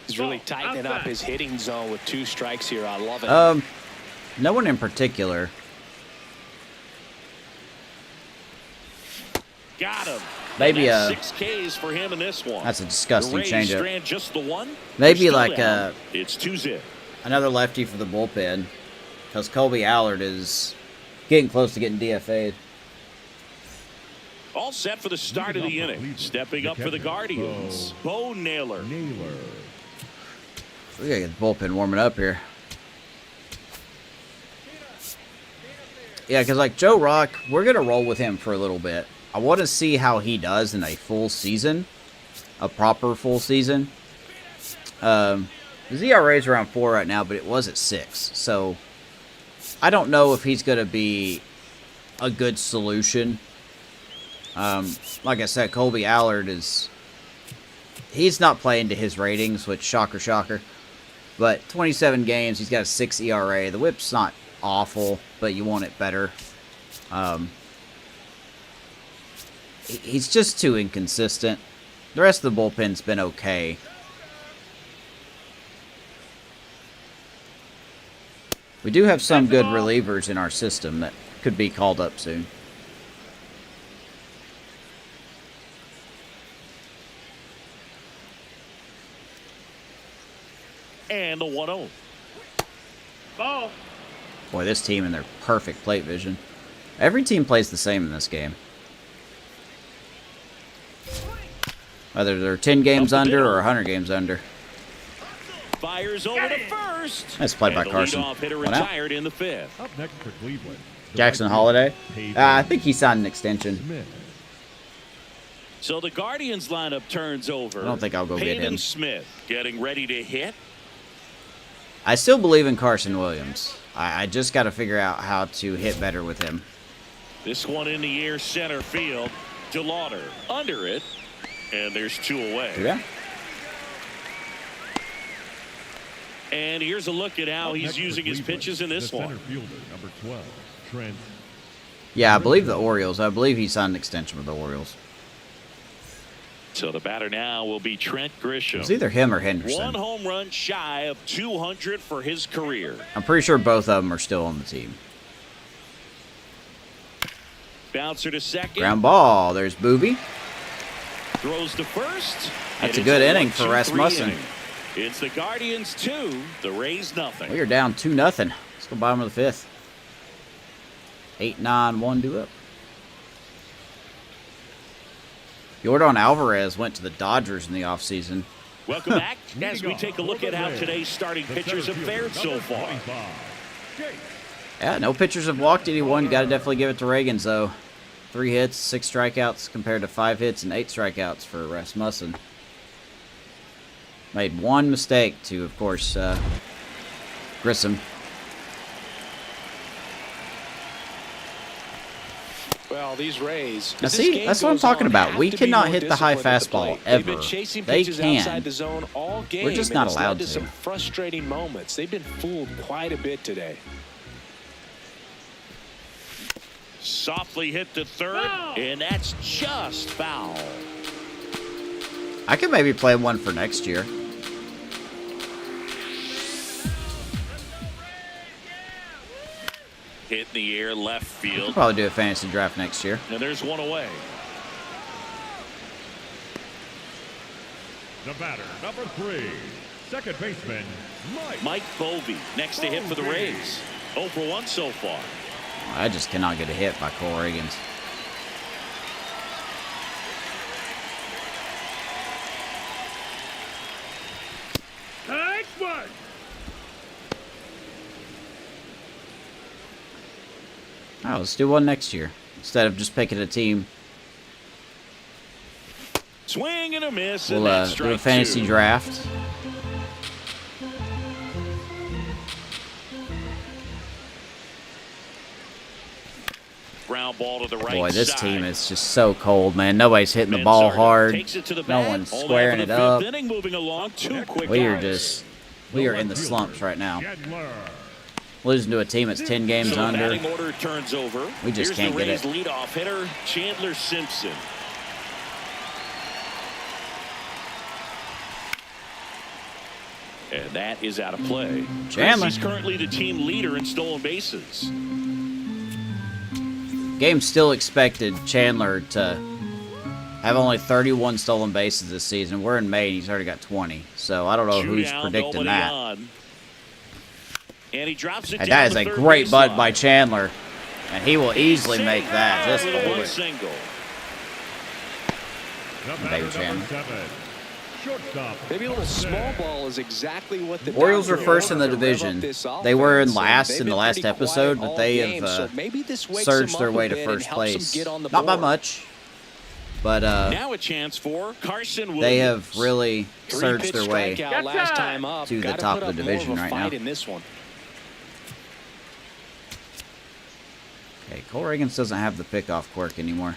He's really tightening up his hitting zone with 2 strikes here. I love it. No one in particular. Got him. Maybe 6 Ks for him in this one. That's a disgusting changeup. Strand just the one. Maybe like it's 2-0. another lefty for the bullpen, because Colby Allard is getting close to getting DFA'd. All set for the start of the inning. Stepping up for the Guardians, Bo Naylor. We gotta get the bullpen warming up here. Yeah, because like Joe Rock, we're gonna roll with him for a little bit. I want to see how he does in a full season, a proper full season. His ERA is around 4 right now, but it was at 6. So I don't know if he's gonna be a good solution. Like I said, Colby Allard he's not playing to his ratings, which shocker, shocker. But 27 games, he's got a 6 ERA. The whip's not awful, but you want it better. He's just too inconsistent. The rest of the bullpen's been okay. We do have some good relievers in our system that could be called up soon. And the 1-0. Ball. Boy, this team and their perfect plate vision. Every team plays the same in this game. Whether they're 10 games under or 100 games under. Fires over to first. Nice play by And the Carson. leadoff hitter One out. retired in the 5th. Up next for Cleveland, the Jackson right Holiday. fielder, I think he signed an extension. Smith. So the Guardians lineup turns over. I don't think I'll go get Pavin him. Smith getting ready to hit. I still believe in Carson Williams. I just got to figure out how to hit better with him. This one in the air, center field. DeLauder under it. And there's 2 away. Yeah. And here's a look at how Up he's next for using his Cleveland, pitches in this the one. center fielder, number 12, Trent. Yeah, I believe the Orioles. I believe he signed an extension with the Orioles. So the batter now will be Trent Grisham. It's either him or 1 Henderson. home run shy of 200 for his career. I'm pretty sure both of them are still on the team. Bouncer to second. Ground ball. There's Booby. Throws to first. That's a good inning for Rasmussen. It's the Guardians 2, the Rays nothing. We are down 2-0. Let's go bottom of the 5th. 8-9, 1-2 up. Yordan Alvarez went to the Dodgers in the offseason. Welcome back as we take a look at how today's starting pitchers have fared so far. Yeah, no pitchers have walked anyone. You got to definitely give it to Reagans, though. 3 hits, 6 strikeouts compared to 5 hits and 8 strikeouts for Rasmussen. Made one mistake to, of course, Grissom. Well, these Rays. Now see, that's what I'm talking about. We cannot hit the high fastball ever. They can. We're just not allowed to. Some frustrating moments. They've been fooled quite a bit today. Softly hit to third, and that's just foul. I could maybe play one for next year. Hit in the air, left We'll field. probably do a fantasy draft next year. And there's one away. The batter, number 3, second baseman, Mike Bovee next to hit for the Rays. 0 for 1 so far. I just cannot get a hit by Cole Reagans. Nice one. All right, let's do one next year instead of just picking a team. Swing and a miss. We'll and that's do a strike fantasy 2. draft. Ground ball to the right Boy, this side. team is just so cold, man. Nobody's hitting the ball hard. No one's squaring it up. Inning, moving along, 2 quick We are outs. just, we are in the slumps right now. Chandler. Losing to a team that's 10 games So the under. batting order turns over. We just Here's can't the get Rays it. leadoff hitter, Chandler Simpson. And that is out of play. Chandler. He's currently the team leader in stolen bases. Game still expected Chandler to have only 31 stolen bases this season. We're in May and he's already got 20. So I don't know who's Shootout, predicting nobody that. on. And he drops it And down that is the a third great butt baseline. by Chandler. And he will easily Sing make that. Just with a hold one it. single. The Baby batter, Chandler. number 7, shortstop. Maybe a little small ball is exactly what the Orioles are Dodgers first in the want to rev up division. this They were in offense, and last they've in the been last pretty episode, quiet but they all have game, so maybe this wakes surged them their up way a to bit and first helps them place. get on the Not by board. much, but Now a chance for Carson Williams. they have really surged their way. Strikeout last time up. to the Gotta top put of the up more division a right fight now. in this one. Okay, Cole Reagans doesn't have the pickoff quirk anymore.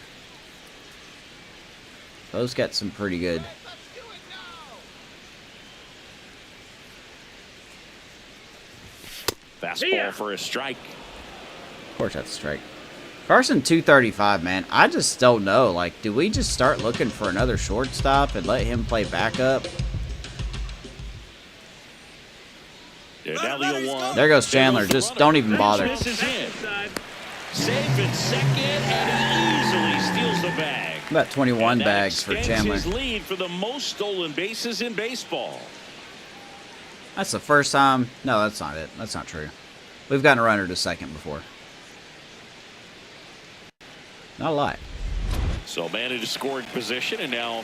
Those got some pretty good. Fastball for a strike. Of course, that's a strike. Carson 235, man. I just don't know. Like, do we just start looking for another shortstop and let him play backup? Yeah, now the 0-1. There goes Chandler. Just don't even bother. Misses in. Safe at second, and he easily steals the bag. About 21 And that bags for extends Chandler. his lead for the most stolen bases in baseball. That's the first time. No, that's not it. That's not true. We've gotten a runner to second before. Not a lot. So man in a scoring position, and now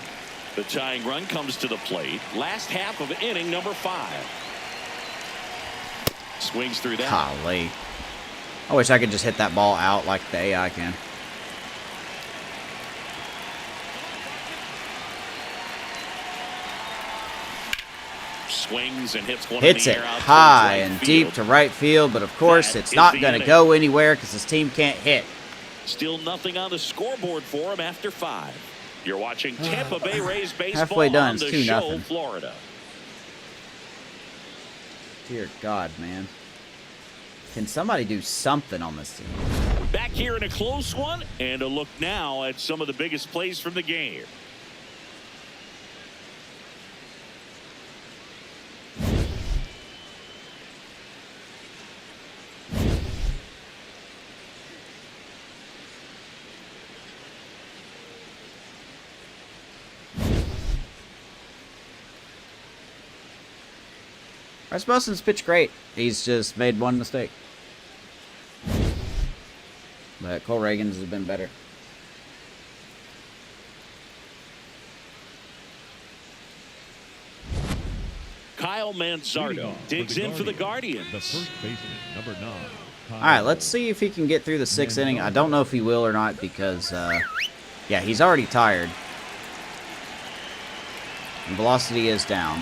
the tying run comes to the plate. Last half of inning number 5. Swings through that. Golly. I wish I could just hit that ball out like the AI can. Swings and hits one Hits in it the air out high towards right and field. deep to right field, but of course That it's is not the going to inning. go anywhere because his team can't hit. Still nothing on the scoreboard for him after 5. You're watching Tampa Bay Rays baseball Halfway done, on the it's 2-0. show, Florida. Dear God, man. Can somebody do something on this team? Back here in a close one, and a look now at some of the biggest plays from the game. Rasmussen's pitched great. He's just made one mistake. But Cole Reagan's has been better. Kyle Manzardo digs in for the Guardians. The first baseman, number 9. All right, let's see if he can get through the 6th inning. I don't know if he will or not because, yeah, he's already tired. And velocity is down.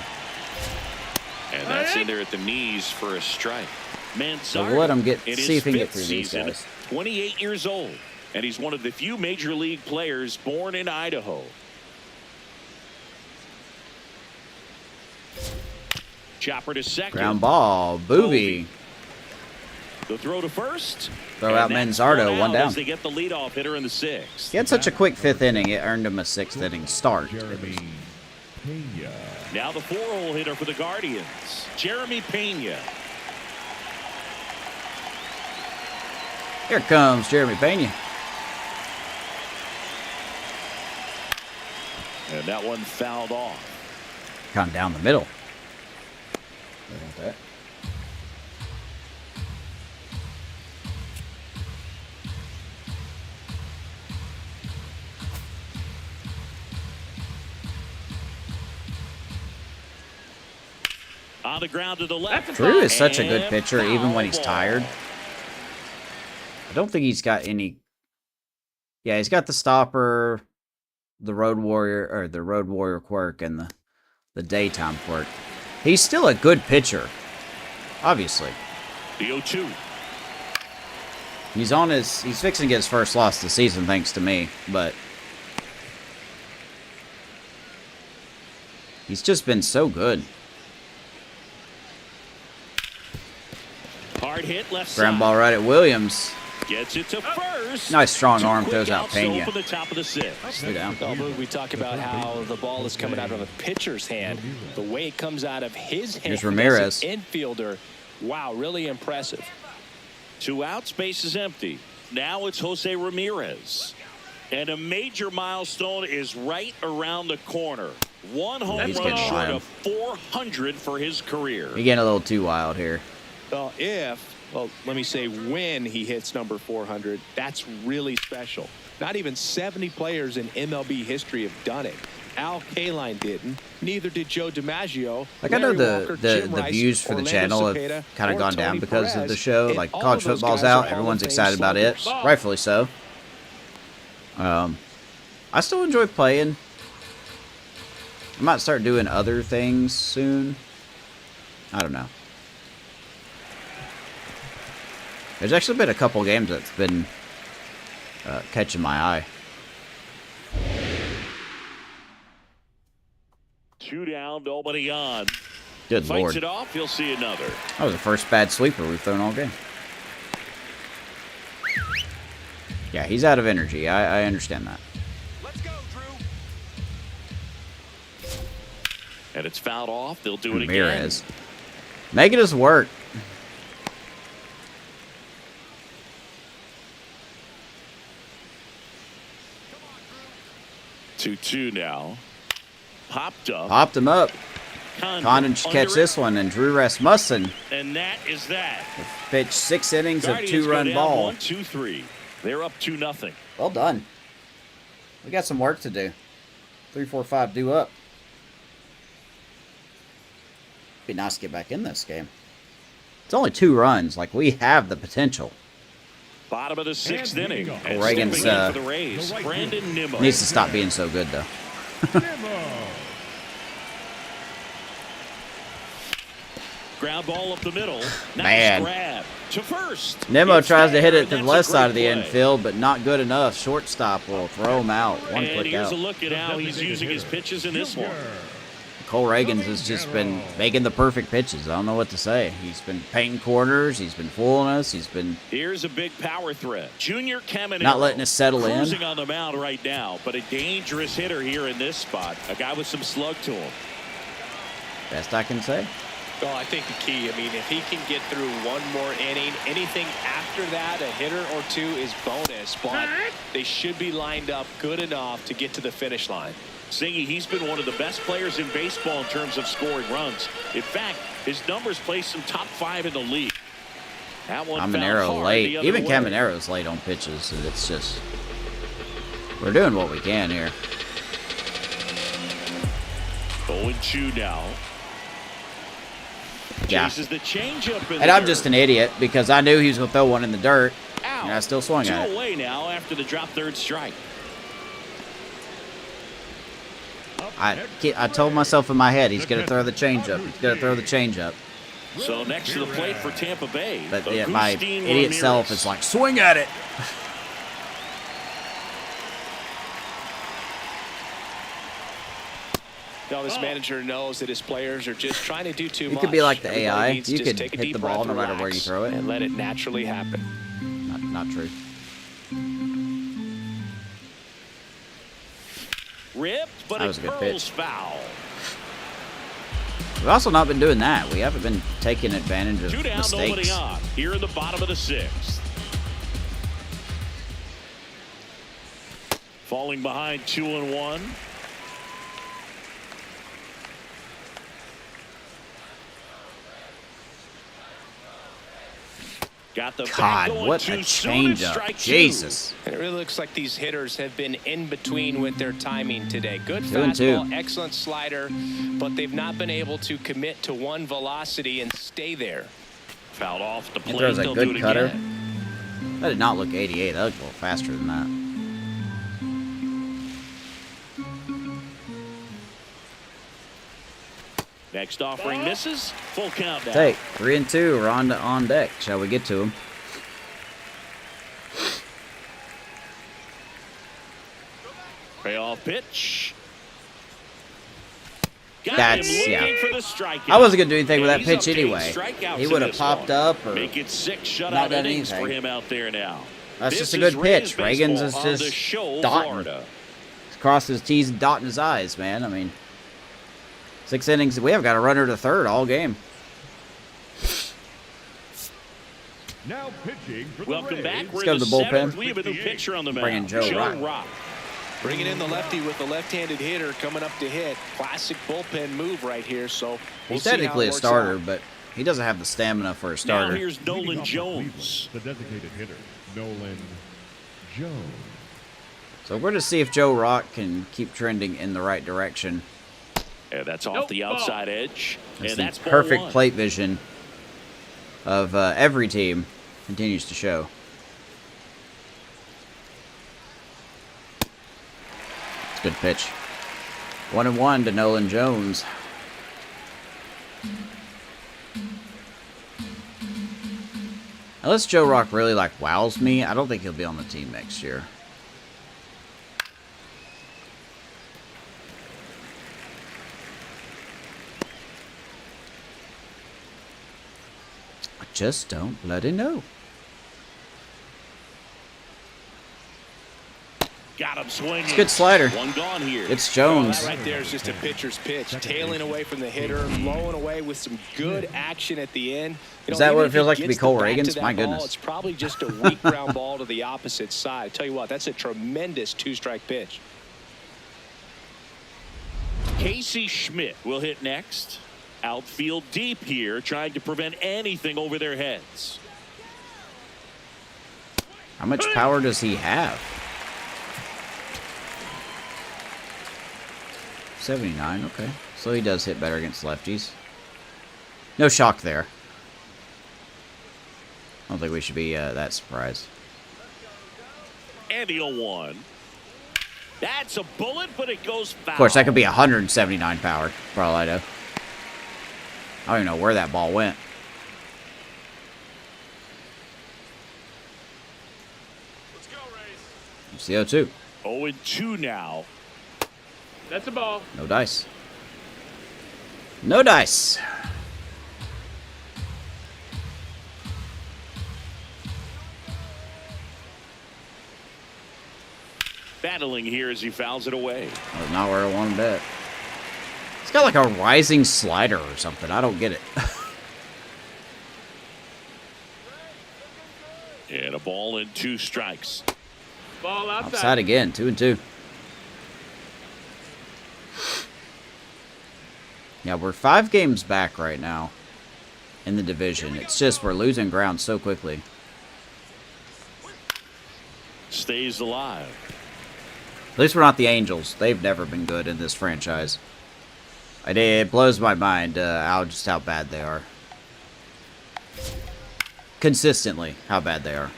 And that's in there at the knees for a strike. Manzardo, So we'll let him see if he can get fifth through these season, guys. 28 years old, and he's one of the few major league players born in Idaho. Chopper to second. Ground ball, Boobie. The throw to first. Throw out Manzardo, one down. As they get the leadoff hitter in the 6th. He had such a quick 5th inning, it earned him a 6th inning start. Jeremy Pena. Now the 4-hole hitter for the Guardians, Jeremy Pena. Here comes Jeremy Pena. And that one fouled off. Kind of down the middle. That. On the ground to the left. Drew is such a good pitcher, even when he's tired. I don't think he's got any. Yeah, he's got the stopper, the Road Warrior quirk, and the daytime quirk. He's still a good pitcher, obviously. The 0-2. He's fixing to get his first loss of the season, thanks to me, but he's just been so good. Hard hit left Ground side. ball right at Williams. Gets it to first. Nice strong Two arm, quick throws out outs Pena. for the top of the 6th. Stay down. We talk about how the ball is coming out of a pitcher's hand. The way it comes out of his hand. Here's Ramirez. As an infielder. Wow, really impressive. 2 outs, base is empty. Now it's Jose Ramirez. And a major milestone is right around the corner. 1 home He's run getting short wild. of 400 for his career. You're getting a little too wild here. Well, let me say when he hits number 400, that's really special. Not even 70 players in MLB history have done it. Al Kaline didn't. Neither did Joe DiMaggio. Like, I know Larry Walker, the Jim Rice, views for the Orlando channel have Cepeda, kind of or gone down Tony because of Perez, the show. and Like, all college of those football's guys out. are Hall of Everyone's Fame excited about it. sluggers. Rightfully so. I still enjoy playing. I might start doing other things soon. I don't know. There's actually been a couple games that's been catching my eye. 2 down, nobody on. Good Fights lord. it off, you'll see another. That was the first bad sweeper we've thrown all game. Yeah, he's out of energy. I understand that. Let's go, Drew. And it's fouled off. They'll do it Ramirez. Making us work. 2-2 now. Popped up. Popped him up. Condon should catch this one, and Drew Rasmussen And that is that. pitched 6 innings of Guardians 2-run go down ball. 1-2-3. They're up 2-0. Well done. We got some work to do. 3, 4, 5 due up. Be nice to get back in this game. It's only 2 runs. Like, we have the potential. Bottom of the 6th inning. And Reagan's, stepping in for the Rays, Brandon Nimmo. Needs to stop being so good, though. Ground ball up the middle. Nice Man. grab to first. Nemo It's tries to hit there, it to the and left that's a side of the great play. infield, but not good enough. Shortstop will throw him out. One And click here's out. a look at how he's using his pitches in this one. Cole Reagan's has just been making the perfect pitches. I don't know what to say. He's been painting corners. He's been fooling us. He's been Here's a big power threat. Junior Caminero. not letting us settle in. Cruising on the mound right now, but a dangerous hitter here in this spot. A guy with some slug to him. Best I can say. Well, I think the key, if he can get through one more inning, anything after After that, a hitter or two is bonus, but they should be lined up good enough to get to the finish line. Singy, he's been one of the best players in baseball in terms of scoring runs. In fact, his numbers place him top 5 in the league. That one Caminero late. Even Caminero's late on pitches. And it's just, we're doing what we can here. 0-2 now. Yeah. Chases the changeup in And I'm just an idiot because I knew he was going to throw one in the dirt. Out. And I still swung at it. 2 away now after the drop third strike. I told myself in my head he's going to throw the changeup. He's going to throw the changeup. So next to the plate for Tampa Bay. But yeah, my idiot self is like, swing at it. Now this manager knows that his players are just trying to do too much. You could be like the AI. Everybody needs to You just could take a hit deep the ball breath, no matter where you relax, throw it. and let it naturally happen. Not true. Ripped, but That was it a good curls pitch. foul. We've also not been doing that. We haven't been taking advantage of 2 down, nobody mistakes. on. Here in the bottom of the 6th. Falling behind 2-1. Got the back God, going what a too soon and changeup. strike 2. Jesus. And it really looks like these hitters have been in between with their timing today. Good 2-2. fastball, excellent slider, but they've not been able to commit to one velocity and stay there. Fouled off the He plate. throws a They'll good do it cutter. again. That did not look 88. That looked a little faster than that. Next offering misses. Full count now. Take 3-2. We're on deck. Shall we get to him? Payoff pitch. Got That's- him looking yeah. for the strikeout. I wasn't going to do anything with And that he's pitch up to 8 anyway. strikeouts He in would have this popped one. up or Make it 6 not shutout done innings for anything. him out there now. That's This just a good is Rays pitch. Reagan's is baseball on the just show, dotting. Florida. Crossing his T's and dotting his I's, man. I mean, 6 innings. We haven't got a runner to third all game. Now pitching for the Welcome Rays. back. We're Let's go in to the the bullpen. 7th. We have a new pitcher on the mound. Bringing Joe Rock. Bringing in the lefty with the left-handed hitter coming up to hit. Classic bullpen move right here. So we'll He's see how it technically a works starter, out. but he doesn't have the stamina for a Now starter. here's Leading Nolan off for Jones. Cleveland, the designated hitter, Nolan Jones. So we're to see if Joe Rock can keep trending in the right direction. And that's off Nope, the ball. outside edge. As And the that's ball perfect 1. plate vision of every team continues to show. It's a good pitch. 1-1 to Nolan Jones. Unless Joe Rock really like wows me, I don't think he'll be on the team next year. I just don't bloody know. Got him swinging. It's a good slider. One gone here. It's Well, Jones. that right there is just a pitcher's pitch. Tailing away from the hitter, blowing away with some good action at the end. Is that what even it if feels he like to be gets the Cole bat Reagans? that My ball, goodness. It's probably just a weak ground ball to the opposite side. I tell you what, that's a tremendous two-strike pitch. Casey Schmidt will hit next. Outfield deep here, trying to prevent anything over their heads. How much power does he have? 79, okay. So he does hit better against lefties. No shock there. I don't think we should be that surprised. And the 0-1. That's a bullet, but it goes foul. Of course, that could be 179 power, for all I know. I don't even know where that ball went. Let's go, Rays. It's the 0-2. 0-2 now. That's a ball. No dice. No dice. Battling here as he fouls it away. That was not where I wanted it. It's got like a rising slider or something. I don't get it. And a ball and 2 strikes. Ball outside. Outside again, 2-2. Yeah, we're 5 games back right now in the division. It's just we're losing ground so quickly. Stays alive. At least we're not the Angels. They've never been good in this franchise. It blows my mind just how bad they are. Consistently, how bad they are.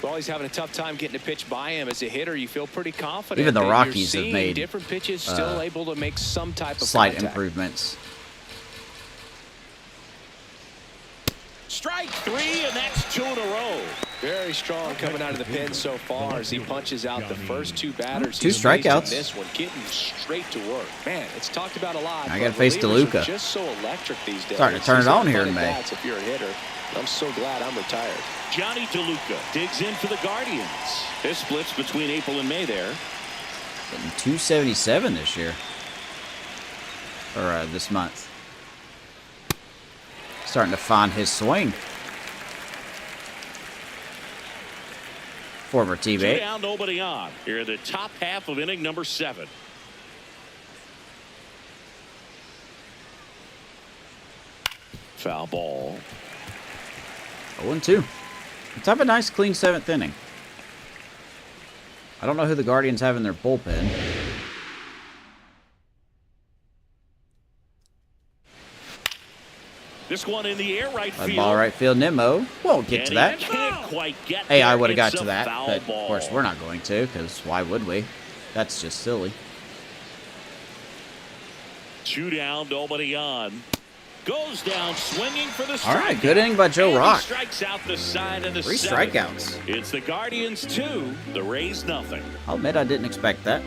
Well, he's having a tough time getting a pitch by him. As a hitter, you feel pretty confident. Even the that Rockies you're have made different pitches, still able to make some type of slight contact. improvements. Strike 3, and that's 2 in a row. Very strong coming out of the pen so far as he punches out the first 2 batters. 2 He's faced in strikeouts. This one getting straight to work. Man, it's talked about a lot. I gotta but face relievers DeLuca. are just so electric these days. Starting to turn it These on are here fun in May. at-bats If you're a hitter, I'm so glad I'm retired. Johnny DeLuca digs in for the Guardians. This splits between April and May there. Getting 277 this year. Or this month. Starting to find his swing. Former 2 teammate. down, nobody on. Here in the top half of inning number 7. Foul ball. 0-2. Let's have a nice clean 7th inning. I don't know who the Guardians have in their bullpen. This one in the air right That field. ball right field, Nimmo. Won't get And to he that. can't quite get Hey, I there. would have got It's to a that, foul but ball. of course we're not going to, because why would we? That's just silly. 2 down, nobody on. Goes down swinging for the All right, strikeout. good inning by Joe And he Rock. strikes out the side of the 3 7th. strikeouts. It's the Guardians 2, the Rays nothing. I'll admit I didn't expect that.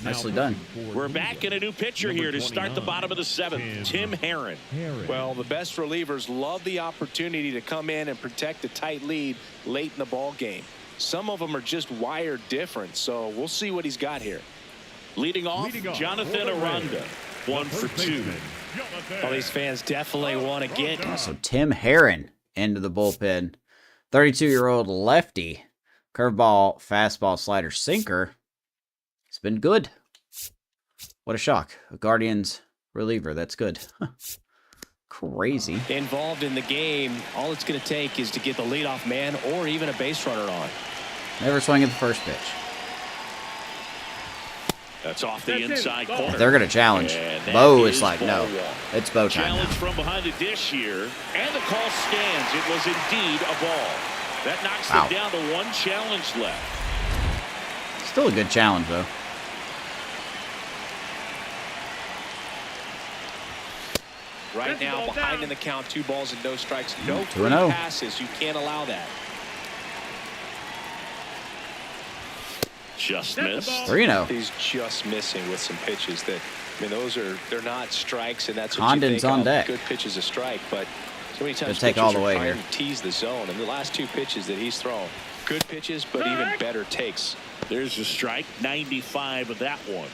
Nicely done. We're back in a new pitcher here to start the bottom of the 7th. Tim Herron. Well, the best relievers love the opportunity to come in and protect a tight lead late in the ball game. Some of them are just wired different, so we'll see what he's got here. Leading off, Jonathan Aranda. 1 for 2. Well, these fans definitely want to get So Tim Herron into the bullpen. 32-year-old lefty. Curveball, fastball, slider, sinker. It's been good. What a shock. A Guardians reliever. That's good. Crazy. involved in the game. All it's going to take is to get the leadoff man or even a base runner on. Never swing at the first pitch. That's off the inside corner. They're going to challenge. And that Bo is is like, no, ball one. it's Bo time Challenge now. from behind the dish here. And the call stands. It was indeed a ball. That knocks Wow. them down to 1 challenge left. Still a good challenge, though. Right now, behind in the count, 2 balls and no strikes. No 2-0. passes. You can't allow that. Just missed. 3-0. He's just missing with some pitches that, I mean, they're not strikes, and that's what Condon's you think on of. deck. Good pitch is a strike, but so many times take pitchers all the are way trying here. to tease the zone, and the last 2 pitches that he's thrown, good pitches, but even better takes. There's a strike. 95 of that one.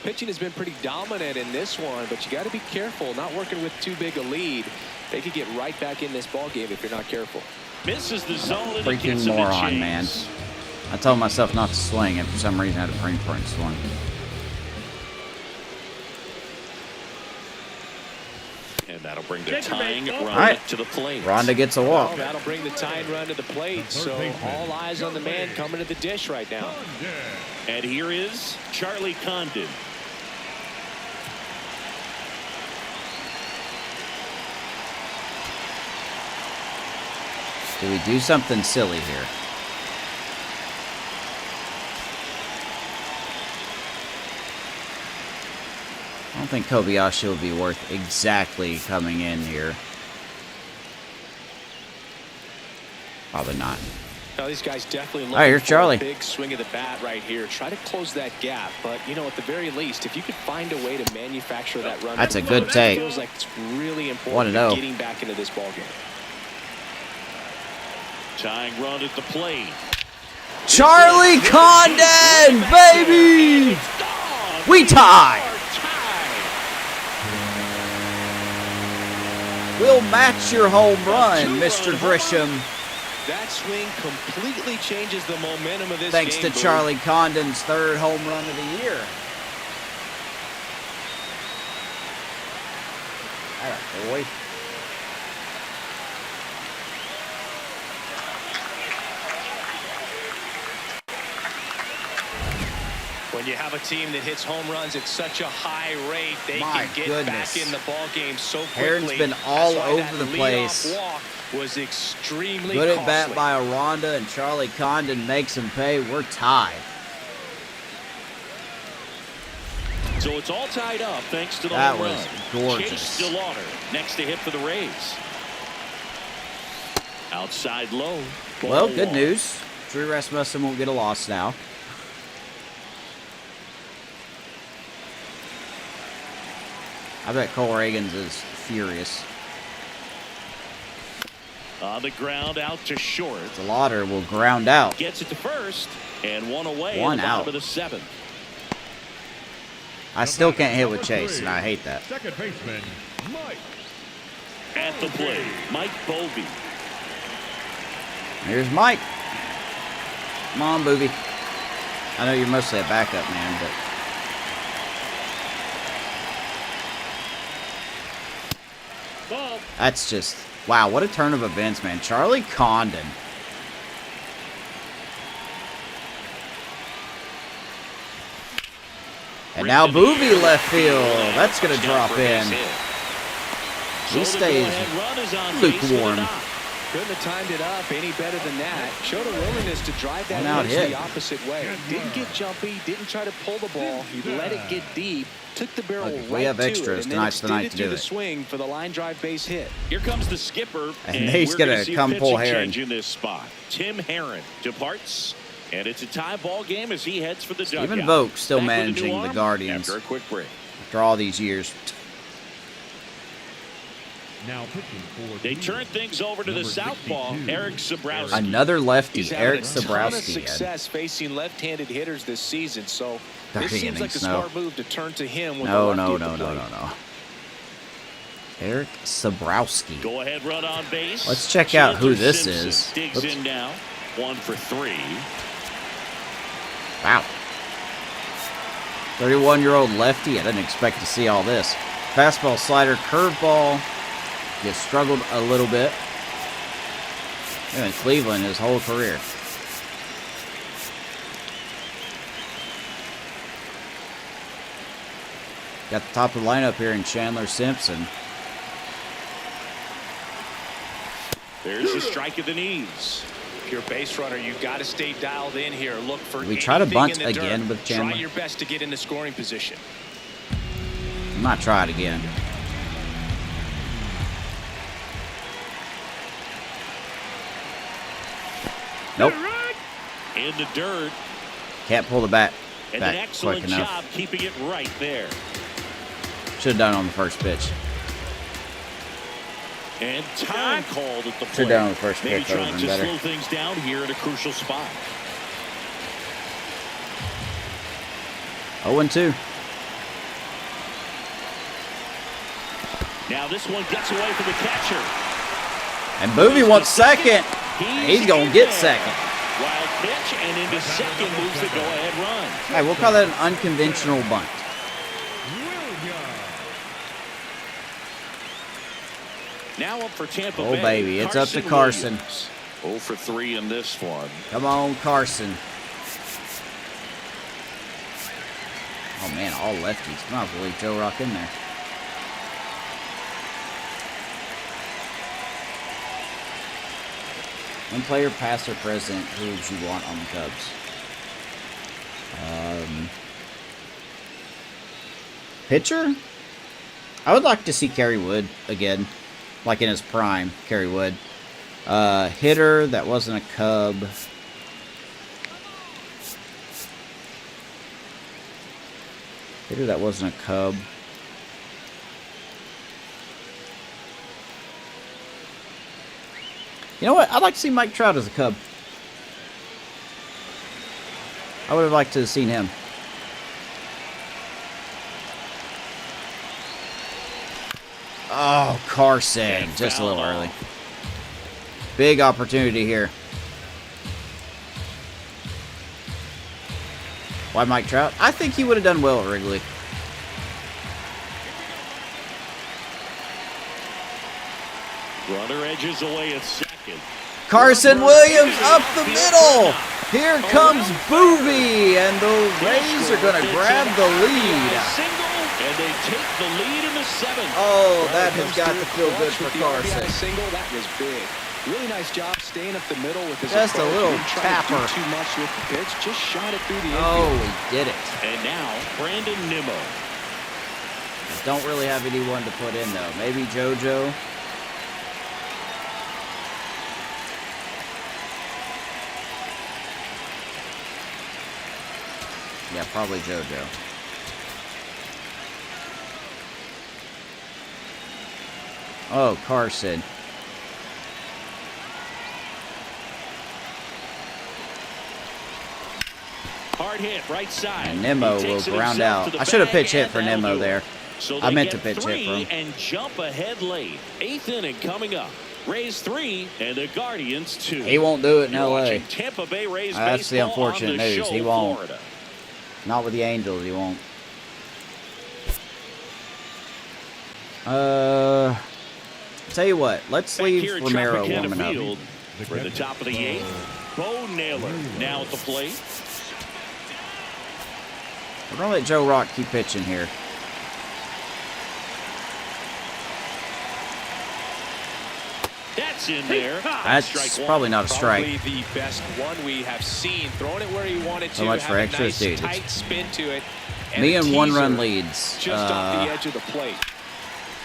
Pitching has been pretty dominant in this one, but you got to be careful, not working with too big a lead. They could get right back in this ball game if you're not careful. Misses the zone. And it Freaking gets him a moron, chase. man. I told myself not to swing, and for some reason I had a brain for it and swung. And that'll bring the Get your tying base. run All right. to the plate. Rhonda gets a walk. Well, that'll bring the tying run to the plate, so all eyes on the man coming to the dish right now. And here is Charlie Condon. Do we do something silly here? I don't think Kobayashi will be worth exactly coming in here. Probably not. Now, these guys definitely looking All right, here's for Charlie. a big swing of the bat right here. Try to close that gap, but, you know, at the very least, if you could find a way to manufacture that run. That's a good take. It feels like it's really 1-0. important in getting back into this ball game. Tying run at the plate. Charlie Condon, baby! We tie! will match your home run, Mr. Grisham. That swing completely changes the momentum of this Thanks game. to Charlie Condon's third home run of the year. All right, boy. When you have a team that hits home runs at such a high rate, they can get back in the ball game so quickly. Aaron's been all over the place. Walk was extremely Good costly. at bat by Aranda, and Charlie Condon makes him pay. We're tied. So it's all tied up thanks to the That home was run. gorgeous. Chase DeLauder next to hit for the Rays. Outside low. Well, Ball good one. news. Drew Rasmussen won't get a loss now. I bet Cole Reagans is furious. On the ground out to short. DeLauder will ground out. Gets it to first. And one away. One in the bottom out. of the seventh. I still can't hit with Chase, and I hate that. Second baseman, Mike. At the plate, Mike Bovee. Here's Mike. Come on, Boobie. I know you're mostly a backup man, but Ball. that's just, wow, what a turn of events, man. Charlie Condon. And now Boovie left field. That's going to drop in. He stays lukewarm. Couldn't have timed it up any better than that. Showed a willingness to drive that One out pitch hit. the opposite way. Didn't get jumpy. Didn't try to pull the ball. He let it get deep. Took the barrel Look, if right we have to extras, it, and then tonight's the night extended to do through the it. swing for the line drive base hit. Here comes the skipper. And he's we're gonna see a come pull pitching Heron. change in this spot. Tim Heron departs. And it's a tie ball game as he heads for the dugout. Stephen Vogt still Back with a new managing the arm Guardians After a quick break. after all these years. Now pitching for They the turn things over to the number southpaw, 62, Eric Sabrowski. Another lefty, He's Eric having a ton of Sabrowski. success facing left-handed hitters this season, so Third this seems like a innings, no. smart move to turn to him with No, the no, lefty no, at the no, plate. no, no. Eric Sabrowski. Go ahead, run on base. Let's check out who Chandler this Simpson is. Digs Oops. in now. 1 for 3. Wow. 31-year-old lefty. I didn't expect to see all this. Fastball, slider, curveball. Just struggled a little bit. Been in Cleveland his whole career. Got the top of the lineup here in Chandler Simpson. There's a strike at the knees. If you're a base runner, you've got to stay dialed in here. Look for We try to anything bunt in the again dirt. with Chandler. Try your best to get into scoring position. I might try it again. Nope. In the dirt. Can't pull the bat And an back excellent quick enough. job keeping it right there. Should have done it on the first pitch. And time called at the plate. Should've done it on the first Maybe pitch. That trying would've to been better. slow things down here at a crucial spot. 0-2. Now this one gets away from the catcher. And Boovie wants second. He's going in to get there. second. Wild pitch and into second moves the go-ahead run. Hey, we'll call that an unconventional bunt. Now up for Tampa Oh, Bay. baby, it's up to Carson. Williams. 0 for 3 in this one. Come on, Carson. Oh, man, all lefties. Might as well leave Joe Rock in there. One player, past or present, who would you want on the Cubs? Pitcher? I would like to see Kerry Wood again, like in his prime, Kerry Wood. Hitter, that wasn't a Cub. Hitter, that wasn't a Cub. You know what? I'd like to see Mike Trout as a Cub. I would have liked to have seen him. Oh, Carson. Just a little early. Big opportunity here. Why Mike Trout? I think he would have done well at Wrigley. Runner edges away at second. Carson Williams up the middle. Here comes Boovie, and the Rays are going to grab the lead. And they take the lead in the seventh. Oh, that has got to feel good for With the RBI Carson. single, that was big. Really nice job staying up the middle with his Just a approach. little Didn't try to do tapper. too much with the pitch, just shot it through the Oh, infield. he did it. And now Brandon Nimmo. Don't really have anyone to put in, though. Maybe JoJo. Yeah, probably JoJo. Oh, Carson. Hard hit, right side. And Nimmo He will takes it ground himself out. to the I should have bag, pitch hit and for that'll Nimmo do it. there. So I they meant to get pitch hit for him. and jump ahead late. Eighth inning coming up. Rays 3 and the Guardians 2. He won't do it in You're LA. watching Tampa Bay Rays That's the baseball unfortunate on the news. show, He won't. Florida. Not with the Angels, he won't. Tell you what, let's Back leave here at Romero Tropicana warming up. Field for the top of the eighth. Bo Naylor now at the plate. We're gonna let Joe Rock keep pitching here. That's in there. That's Strike one. probably not a strike. Probably the best one we have seen. Throwing it where he wanted to. So much for have a extras, nice, dude. tight spin to it. Me a and one-run teaser leads. Just off the edge of the plate.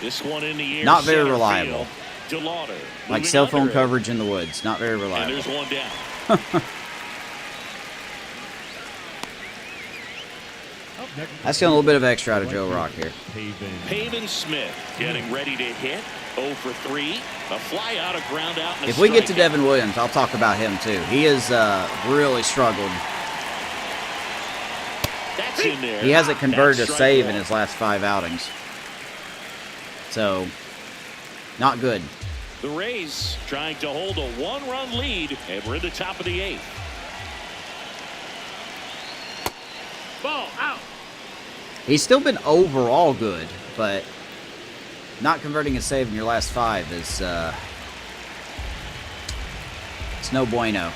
This one in the air. Not very center reliable. field. DeLauder Like moving cell phone under it. coverage in the woods. Not very And reliable. there's one down. That's got a little bit of extra out of Joe Rock here. Pavin Smith getting ready to hit. 0 for 3. A fly out, a ground out. And a If we get to strikeout. Devin Williams, I'll talk about him too. He has really struggled. That's in there. He hasn't converted a That's save strike in one. his last 5 outings. So, not good. The Rays trying to hold a 1-run lead, and we're at the top of the 8th. Ball out. He's still been overall good, but not converting a save in your last 5 is it's no bueno.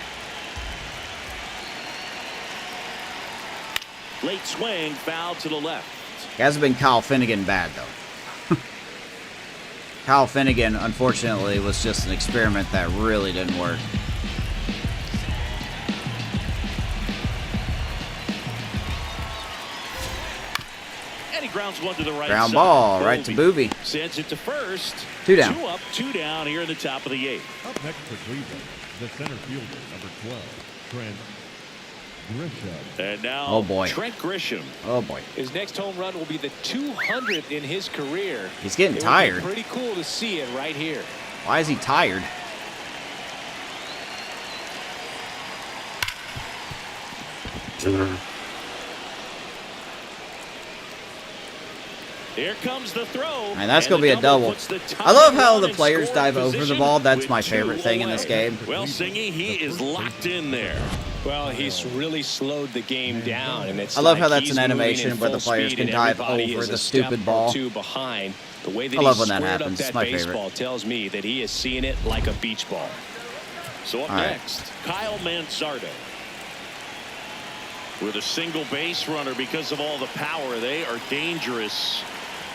Late swing, foul to the left. He hasn't been Kyle Finnegan bad though. Kyle Finnegan, unfortunately, was just an experiment that really didn't work. And he grounds one to the right Ground side. ball right to Boovie. Sends it to first. 2 down. 2 up, 2 down here in the top of the 8th. Up next for Cleveland, the center fielder, number 12, Trent Grisham. And now Oh, boy. Trent Grisham. Oh boy. His next home run will be the 200th in his career. He's getting It would be tired. pretty cool to see it right here. Why is he tired? Here comes the throw. Man, that's And gonna the be a double. puts the I love tying how run the in players scoring dive over the position ball. That's with my 2 favorite thing in this away. game. Well, Singy, he is locked in there. Well, he's really slowed the game down, and it's I love like how that's he's an moving animation in where the full players speed can and dive everybody over is the a step stupid or ball. 2 behind. The way that I love he when that squared happens. up It's that my favorite. baseball tells me that he is seeing it like a beach ball. So up All right. next, Kyle Manzardo. With a single base runner because of all the power. They are dangerous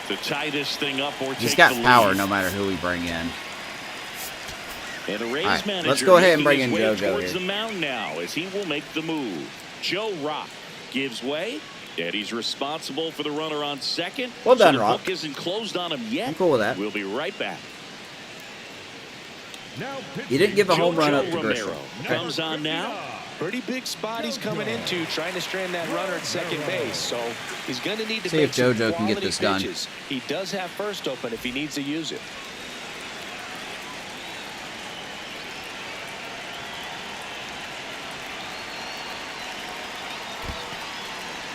to tie this thing up or He's take got the power lead. no matter who we bring in. And the Rays All right, manager let's go ahead and making bring his in way JoJo towards here. the mound now as he will make the move. Joe Rock gives way, and he's responsible for the runner on second. Well done, so the Rock. book isn't closed on him yet. I'm cool with that. We'll be right back. Now You didn't give a home run Jojo up to Romero Grisham. comes on now. Pretty big spot he's coming into, trying to strand that runner at second base. So he's going to need to See make if some JoJo can get quality this done. pitches. He does have first open if he needs to use it.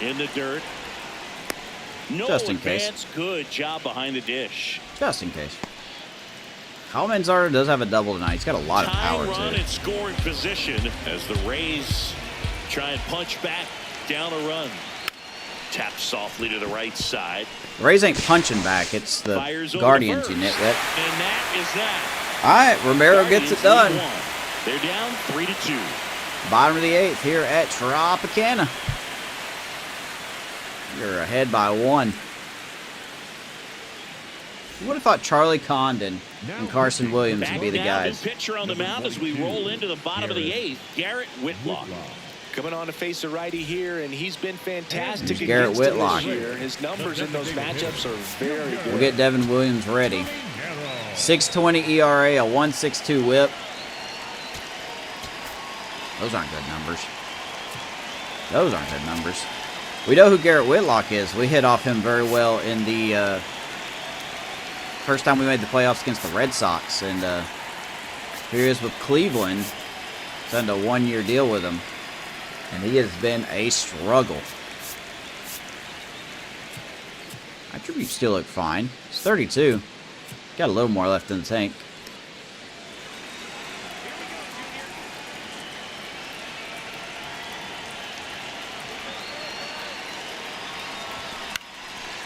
In the dirt. No Just in case. advance. Good job behind the dish. Just in case. Kyle Manzardo does have a double tonight. He's got a lot of power, Run too. in scoring position as the Rays try and punch back down a run. Tap softly to the right side. The Rays ain't punching back. It's the Fires over Guardians, to you first. nitwit. And that is that. All right, Romero gets it done. Guardians lead 1. They're down 3-2. Bottom of the 8th here at Tropicana. You're ahead by 1. You would have thought Charlie Condon and Carson Williams would be the guys. New pitcher on the mound as we roll into the bottom of the 8th. Garrett Whitlock. Coming on to face a righty here, and he's been fantastic Here's Garrett against him Whitlock. this year. His numbers in those matchups are very good. We'll get Devin Williams ready. 6.20 ERA, a 1.62 WHIP. Those aren't good numbers. Those aren't good numbers. We know who Garrett Whitlock is. We hit off him very well in the first time we made the playoffs against the Red Sox. And here he is with Cleveland. Signed a 1-year deal with him. And he has been a struggle. Attributes still look fine. It's 32. Got a little more left in the tank.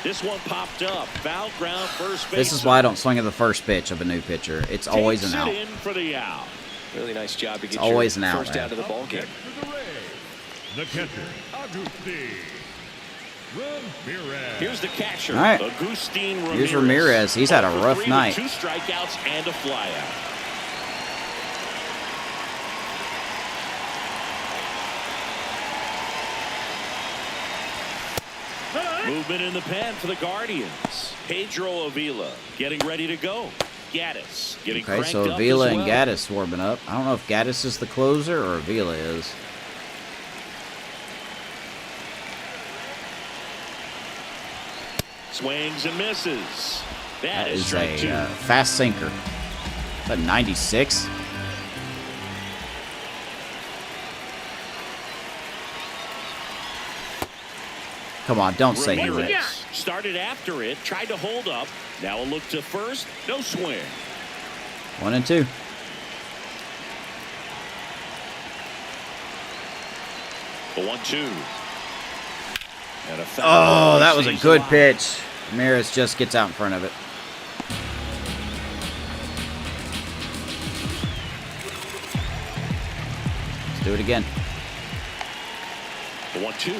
This one popped up. Foul ground first base. This is why I don't swing at the first pitch of a new pitcher. It's always an out. Takes it in for the out. Really nice job to get always your an out, first man. out of the ball game. The catcher, Agustin Ramirez. Here's the catcher, All right. Agustin Ramirez. Here's Ramirez. He's had a 0 for rough 3 with night. 2 strikeouts and a flyout. Movement in the pen for the Guardians. Pedro Avila getting ready to go. Gaddis getting Okay, cranked so up Avila as and well. Gaddis warming up. I don't know if Gaddis is the closer or Avila is. Swings and misses. That is is strike 2. a fast sinker. Is that 96? Come on, don't say he Ramirez went. started after it, tried to hold up. Now a look to first, no swing. 1 and 2. The 1-2. And a foul. Oh, that was a Stays good alive. pitch. Ramirez just gets out in front of it. Let's do it again. The 1-2.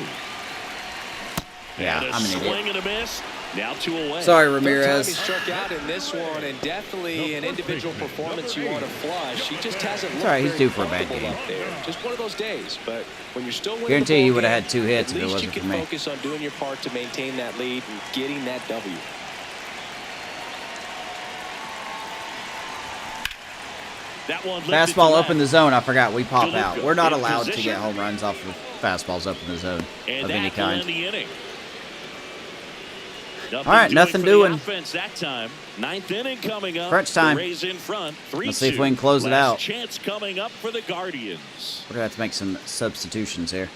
Yeah, And a I'm an swing idiot. and a miss. Now 2 away. Sorry, Third time he Ramirez. struck out in this one, and definitely an individual performance you want to flush. He just hasn't looked all right, he's very due for a bad comfortable game. up there. Just one of those days. But when you're still winning Guarantee the he ball would have game, had 2 hits at if it least wasn't you for can me. focus on doing your part to maintain that lead and getting that W. That one lifted Fastball to up in the left. zone. I forgot. We pop DeLuca out. We're not in allowed to position. get home runs off of fastballs up in the zone And of that any will kind. end the inning. All right, nothing for the doing. offense that time. 9th inning coming up. Crunch time. The Rays in front. 3-2. Let's see if we can close it Last out. chance coming up for the Guardians. We're going to have to make some substitutions here.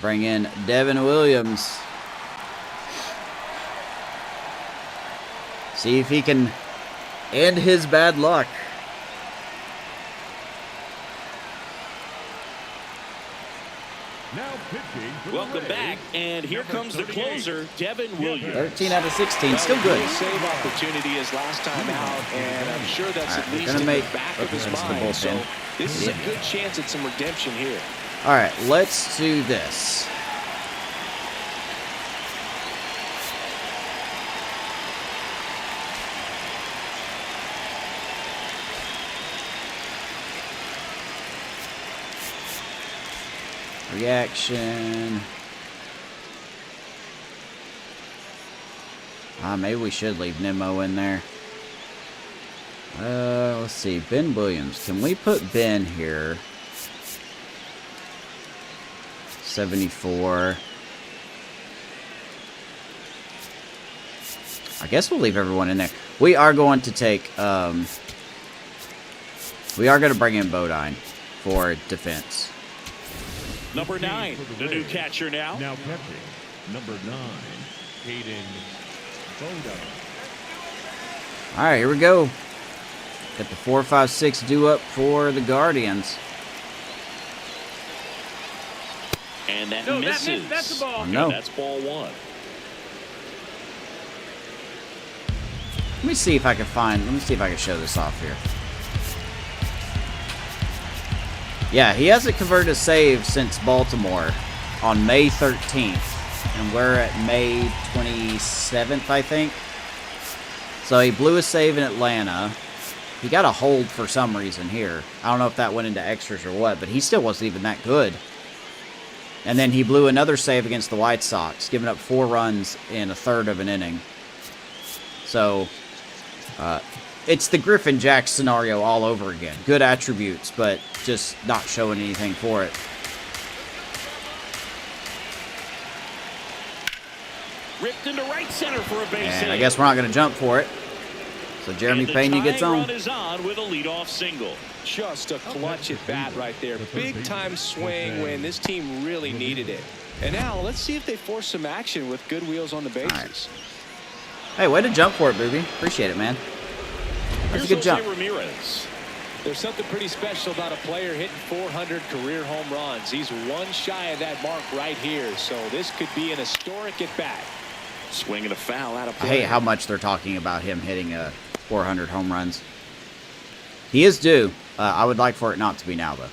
Bring in Devin Williams. See if he can end his bad luck. Now pitching for the Welcome Rays, back, and here number comes the 38. closer, Devin Williams. 13 out of 16. Still good. Real save opportunity his last time out, and I'm sure that's All at right, we're least gonna in make- the back of okay, his that's the mind. So bullpen. this is a Yeah. good chance at some redemption here. All right, let's do this. Reaction. Maybe we should leave Nemo in there. Let's see. Ben Williams. Can we put Ben here? 74. I guess we'll leave everyone in there. We are going to take, we are going to bring in Bodine for defense. Number 9, For the new Rays. catcher now. Now catching, number 9, Hayden Boda. All right, here we go. Got the 4, 5, 6 due up for the Guardians. And that No, that misses. missed. That's the ball. Oh, no. That's ball 1. Let me see if I can show this off here. Yeah, he hasn't converted a save since Baltimore on May 13th. And we're at May 27th, I think. So he blew a save in Atlanta. He got a hold for some reason here. I don't know if that went into extras or what, but he still wasn't even that good. And then he blew another save against the White Sox, giving up 4 runs in a third of an inning. So, it's the Griffin Jack scenario all over again. Good attributes, but just not showing anything for it. Ripped into right center for a base hit. And I guess we're not going to jump for it. So Jeremy Pena gets tying on. run is on with a leadoff single. Just a clutch at bat right there. Big time swing when this team really needed it. And now let's see if they force some action with good wheels on the bases. Hey, way to jump for it, Booby. Appreciate it, man. That's a good Here's jump. Jose Ramirez. There's something pretty special about a player hitting 400 career home runs. He's one shy of that mark right here. So this could be an historic at bat. Swinging a foul out of I play. hate how much they're talking about him hitting 400 home runs. He is due. I would like for it not to be now, though.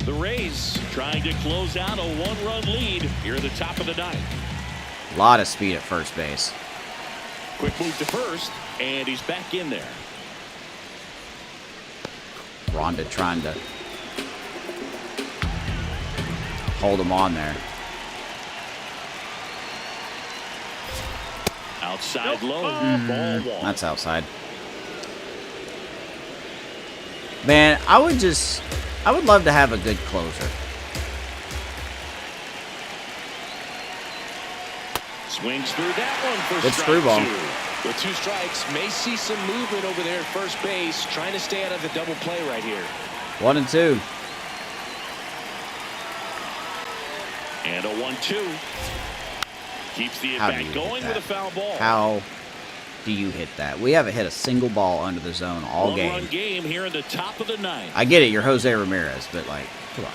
The Rays trying to close out a 1-run lead here at the top of the 9th. A lot of speed at first base. Quick move to first, and he's back in there. Rhonda trying to hold him on there. Outside low, ball 1. That's outside. Man, I would love to have a good closer. Swings through that one for Good strike screwball. 2. With 2 strikes, may see some movement over there at first base, trying to stay out of the double play right here. 1 and 2. And a 1-2. Keeps the How do you at-bat hit going with that? a foul ball. How do you hit that? We haven't hit a single ball under the zone all 1-run game. game here in the top of the 9th. I get it, you're Jose Ramirez, but like, come on.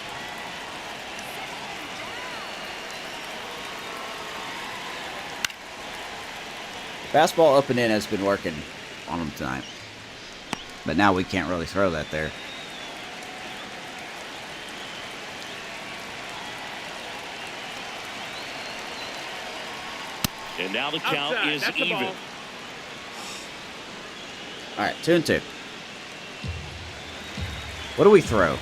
Fastball up and in has been working on him tonight. But now we can't really throw that there. And now the count Outside. is That's the even. ball. All right, 2 and 2. What do we throw?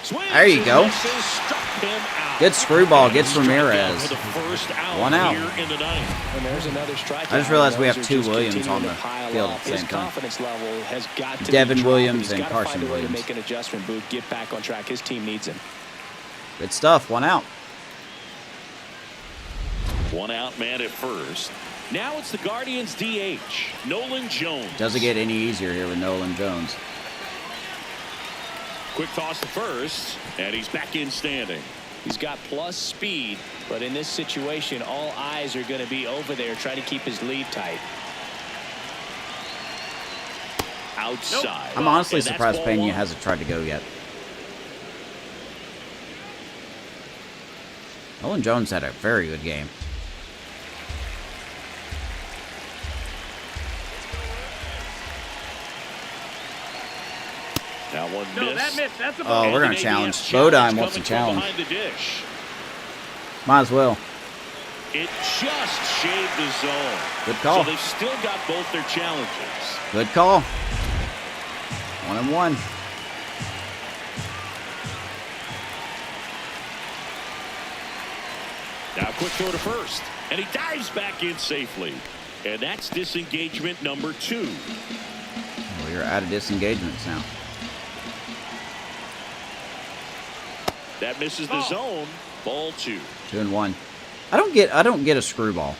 Swings There you and go. misses, struck him out. Good screwball, And gets a strikeout Ramirez. for the first out 1 out. here in the 9th. And there's another strikeout. I just realized we have Those are 2 just Williams continuing on to the pile field up. at the His same time. confidence level has got to Devin be dropped, Williams he's and got to Carson find a way Williams. to make an adjustment, Booth. Get back on track. His team needs him. Good stuff, 1 out. 1 out, man at first. Now it's the Guardians DH, Nolan Jones. Doesn't get any easier here with Nolan Jones. Quick toss to first, and he's back in standing. He's got plus speed, but in this situation, all eyes are going to be over there trying to keep his lead tight. Outside. I'm honestly And that's surprised ball Pena 1. hasn't tried to go yet. Nolan Jones had a very good game. That one No, missed. that missed. That's the ball. Oh, we're And going to an challenge. ABS Bodine wants to coming from challenge. behind the dish. Might as well. It just shaved the zone. Good call. So they've still got both their challenges. Good call. 1 and 1. Now quick throw to first, and he dives back in safely. And that's disengagement number 2. We are out of disengagements now. That misses the zone. Ball 2. 2 and 1. I don't get a screwball.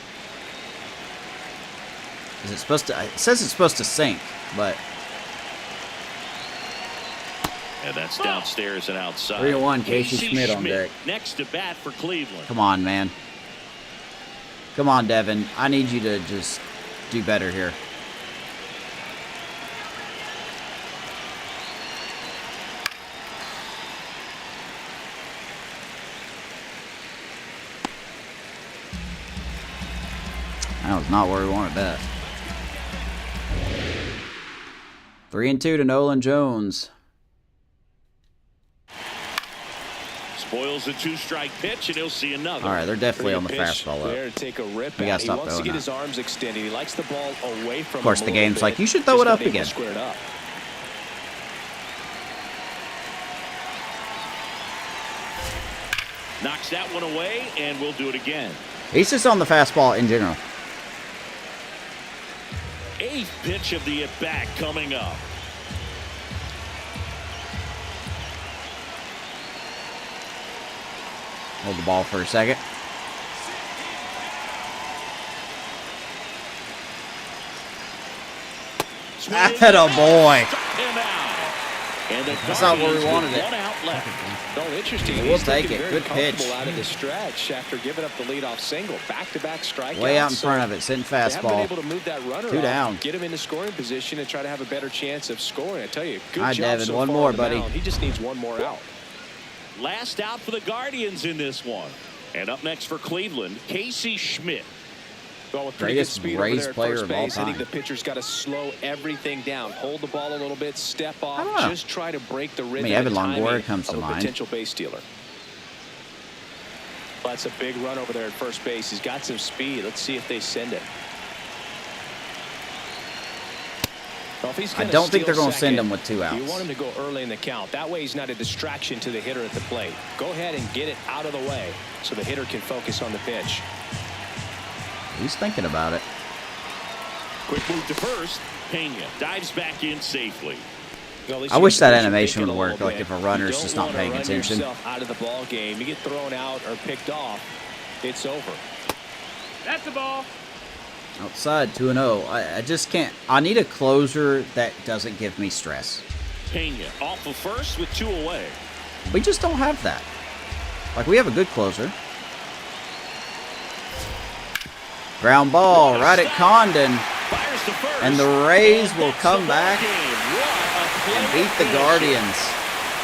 Is it supposed to? It says it's supposed to sink, but And that's downstairs and outside. 3-1, Casey Schmidt on deck. Next to bat for Cleveland. Come on, man. Come on, Devin. I need you to just do better here. That was not where we wanted that. 3-2 to Nolan Jones. Spoils a 2-strike pitch, and he'll see another. All right, they're definitely on the fastball up. There to take a rip We gotta he stop wants to throwing get that. his arms extended. He likes the ball away from him. Of course, a the little game's bit. like, you should throw Just it up not able to again. square it up. Knocks that one away, and we'll do it again. He's just on the fastball in general. 8th pitch of the at-bat coming up. Hold the ball for a second. Atta boy. That's not where we wanted it. One out left. No, interesting. We'll He's take looking it. very Good pitch. comfortable out of the stretch after giving up the leadoff single. Back-to-back strikeouts. Way out in front of it, sitting They haven't been fastball. able to move that runner 2 off, down. get him into scoring position, and try to have a better chance of scoring. I tell you, good All right, job Devin, so one far more, on the buddy. mound. He just needs one more out. Last out for the Guardians in this one. And up next for Cleveland, Casey Schmidt. Well, with pretty good Greatest speed over Rays there at player first of all base, I think time. the pitcher's got to slow everything down, hold the ball a little bit, step off, I don't know. just try to break the rhythm Evan and timing Longoria comes to of a mind. potential base stealer. Well, that's a big run over there at first base. He's got some speed. Let's see if they send it. Well, if he's I gonna don't think steal they're going to send second, him with 2 outs. You want him to go early in the count. That way he's not a distraction to the hitter at the plate. Go ahead and get it out of the way so the hitter can focus on the pitch. He's thinking about it. Quick move to first. Pena dives back in safely. Well, at least I you wish can that push animation and pick would it a work, little like bit. if a runner's You don't just not wanna paying run attention. yourself out of the ball game. You get thrown out or picked off, it's over. That's the ball. Outside, 2-0. I just can't. I need a closer that doesn't give me stress. Pena off of first with 2 away. We just don't have that. Like, we have a good closer. Ground ball right at Condon. Fires to first. And the Rays will that's come the back ball game. What a and play beat the finish. Guardians.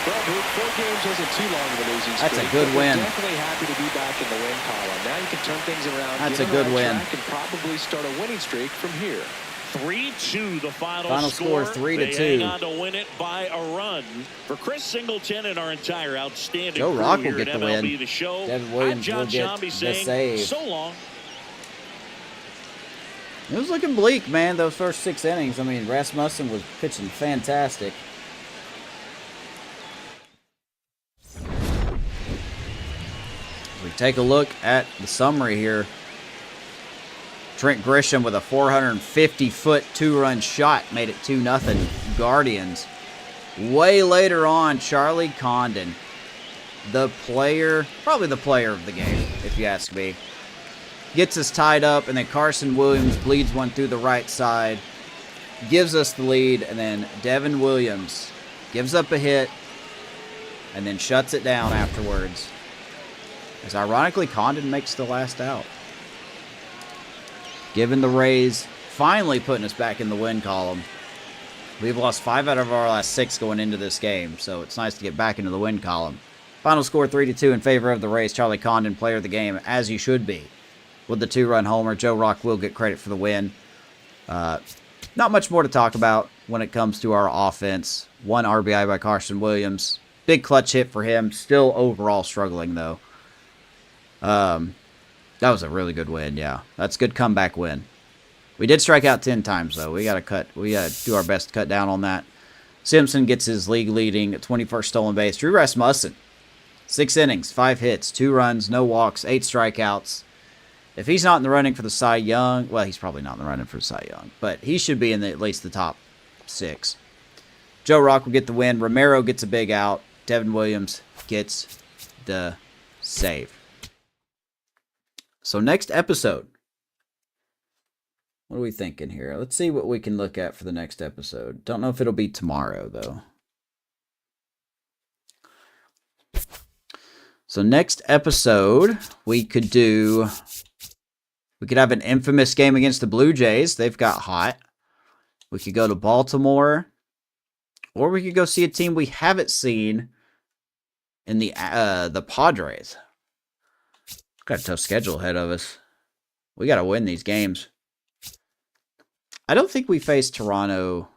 Well, Luke, 4 games wasn't too long of a losing streak. That's a good but we're win. Definitely happy to be back in the win column. Now you can turn things around. That's get a good on win. track, and probably start a winning streak from here. 3-2 the final Score score. 3-2. They hang on to win it by a run. For Chris Singleton and our entire outstanding Joe crew Rock will here get at the MLB win. The Show, Devin Williams I'm John will get Shambi the saying save. so long. It was looking bleak, man, those first 6 innings. I mean, Rasmussen was pitching fantastic. We take a look at the summary here. Trent Grisham with a 450-foot 2-run shot made it 2-0 Guardians. Way later on, Charlie Condon, the player, probably the player of the game, if you ask me, gets us tied up, and then Carson Williams bleeds one through the right side, gives us the lead, and then Devin Williams gives up a hit, and then shuts it down afterwards. As ironically, Condon makes the last out. Giving the Rays, finally putting us back in the win column. We've lost 5 out of our last 6 going into this game, so it's nice to get back into the win column. Final score 3-2 in favor of the Rays. Charlie Condon, player of the game, as you should be. With the 2-run homer, Joe Rock will get credit for the win. Not much more to talk about when it comes to our offense. 1 RBI by Carson Williams. Big clutch hit for him. Still overall struggling, though. That was a really good win, yeah. That's a good comeback win. We did strike out 10 times, though. We gotta do our best to cut down on that. Simpson gets his league-leading 21st stolen base. Drew Rasmussen, 6 innings, 5 hits, 2 runs, no walks, 8 strikeouts. If he's not in the running for the Cy Young, well, he's probably not in the running for the Cy Young, but he should be in at least the top 6. Joe Rock will get the win. Romero gets a big out. Devin Williams gets the save. So next episode, what are we thinking here? Let's see what we can look at for the next episode. Don't know if it'll be tomorrow, though. So next episode, we could have an infamous game against the Blue Jays. They've got hot. We could go to Baltimore, or we could go see a team we haven't seen in the Padres. Got a tough schedule ahead of us. We got to win these games. I don't think we faced Toronto.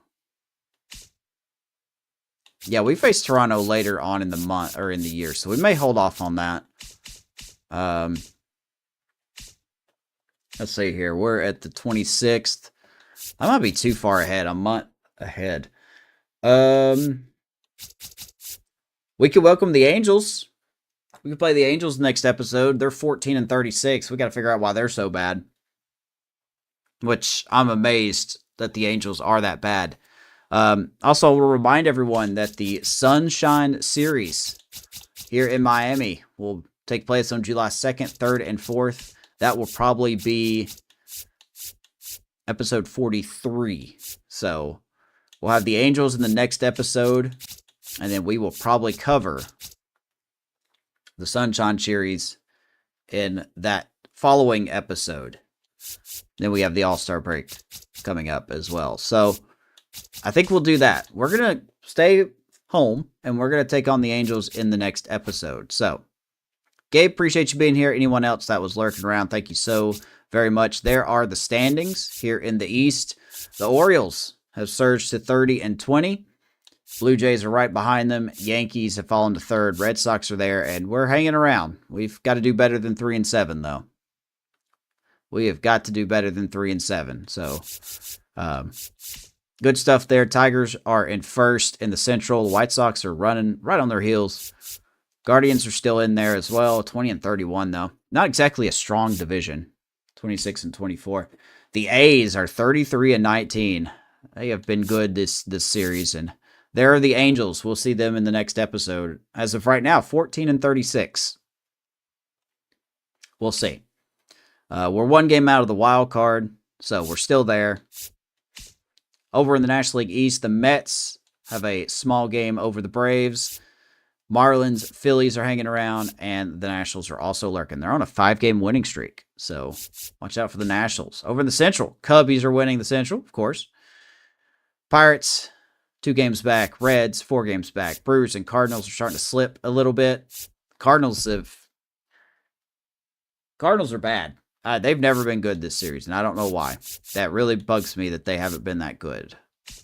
Yeah, we faced Toronto later on in the month or in the year, so we may hold off on that. Let's see here. We're at the 26th. I might be too far ahead. A month ahead. We could welcome the Angels. We could play the Angels next episode. They're 14-36. We got to figure out why they're so bad. Which I'm amazed that the Angels are that bad. Also, we'll remind everyone that the Sunshine Series here in Miami will take place on July 2nd, 3rd, and 4th. That will probably be episode 43. So we'll have the Angels in the next episode, and then we will probably cover the Sunshine Series in that following episode. Then we have the All-Star break coming up as well. So I think we'll do that. We're going to stay home, and we're going to take on the Angels in the next episode. So, Gabe, appreciate you being here. Anyone else that was lurking around, thank you so very much. There are the standings here in the East. The Orioles have surged to 30-20. Blue Jays are right behind them. Yankees have fallen to third. Red Sox are there, and we're hanging around. We've got to do better than 3-7, though. We have got to do better than 3-7. So, good stuff there. Tigers are in first in the Central. The White Sox are running right on their heels. Guardians are still in there as well. 20-31, though. Not exactly a strong division. 26-24. The A's are 33-19. They have been good this series, and there are the Angels. We'll see them in the next episode. As of right now, 14-36. We'll see. We're one game out of the wild card, so we're still there. Over in the National League East, the Mets have a small game over the Braves. Marlins, Phillies are hanging around, and the Nationals are also lurking. They're on a 5-game winning streak, so watch out for the Nationals. Over in the Central, Cubbies are winning the Central, of course. Pirates, 2 games back. Reds, 4 games back. Brewers and Cardinals are starting to slip a little bit. Cardinals are bad. They've never been good this series, and I don't know why. That really bugs me that they haven't been that good.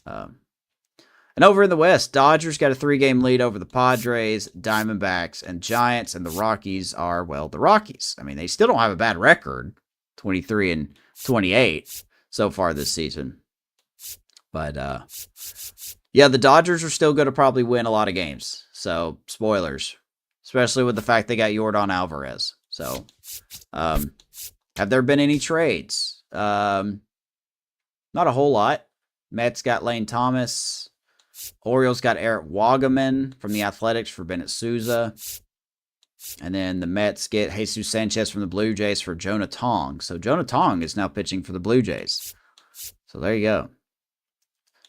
And over in the West, Dodgers got a 3-game lead over the Padres, Diamondbacks, and Giants, and the Rockies are, well, the Rockies. I mean, they still don't have a bad record, 23-28 so far this season. But, yeah, the Dodgers are still going to probably win a lot of games. So, spoilers, especially with the fact they got Yordan Alvarez. So, have there been any trades? Not a whole lot. Mets got Lane Thomas. Orioles got Eric Wagaman from the Athletics for Bennett Sousa. And then the Mets get Jesus Sanchez from the Blue Jays for Jonah Tong. So Jonah Tong is now pitching for the Blue Jays. So there you go.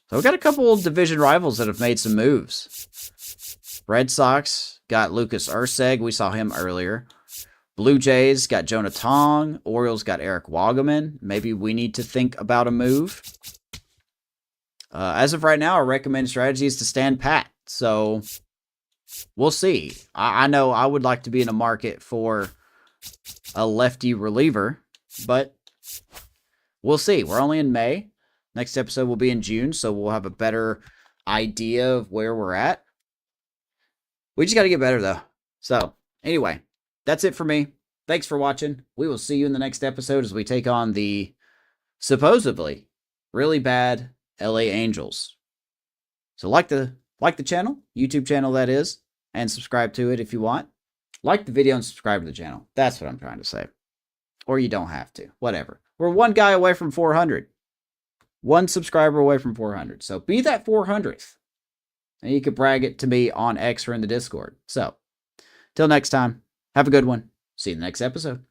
So we've got a couple of division rivals that have made some moves. Red Sox got Lucas Erceg. We saw him earlier. Blue Jays got Jonah Tong. Orioles got Eric Wagaman. Maybe we need to think about a move. As of right now, our recommended strategy is to stand pat. So we'll see. I know I would like to be in a market for a lefty reliever, but we'll see. We're only in May. Next episode will be in June, so we'll have a better idea of where we're at. We just got to get better, though. So anyway, that's it for me. Thanks for watching. We will see you in the next episode as we take on the supposedly really bad LA Angels. So like the channel, YouTube channel that is, and subscribe to it if you want. Like the video and subscribe to the channel. That's what I'm trying to say. Or you don't have to. Whatever. We're one guy away from 400. One subscriber away from 400. So be that 400th. And you can brag it to me on X or in the Discord. So, till next time, have a good one. See you in the next episode.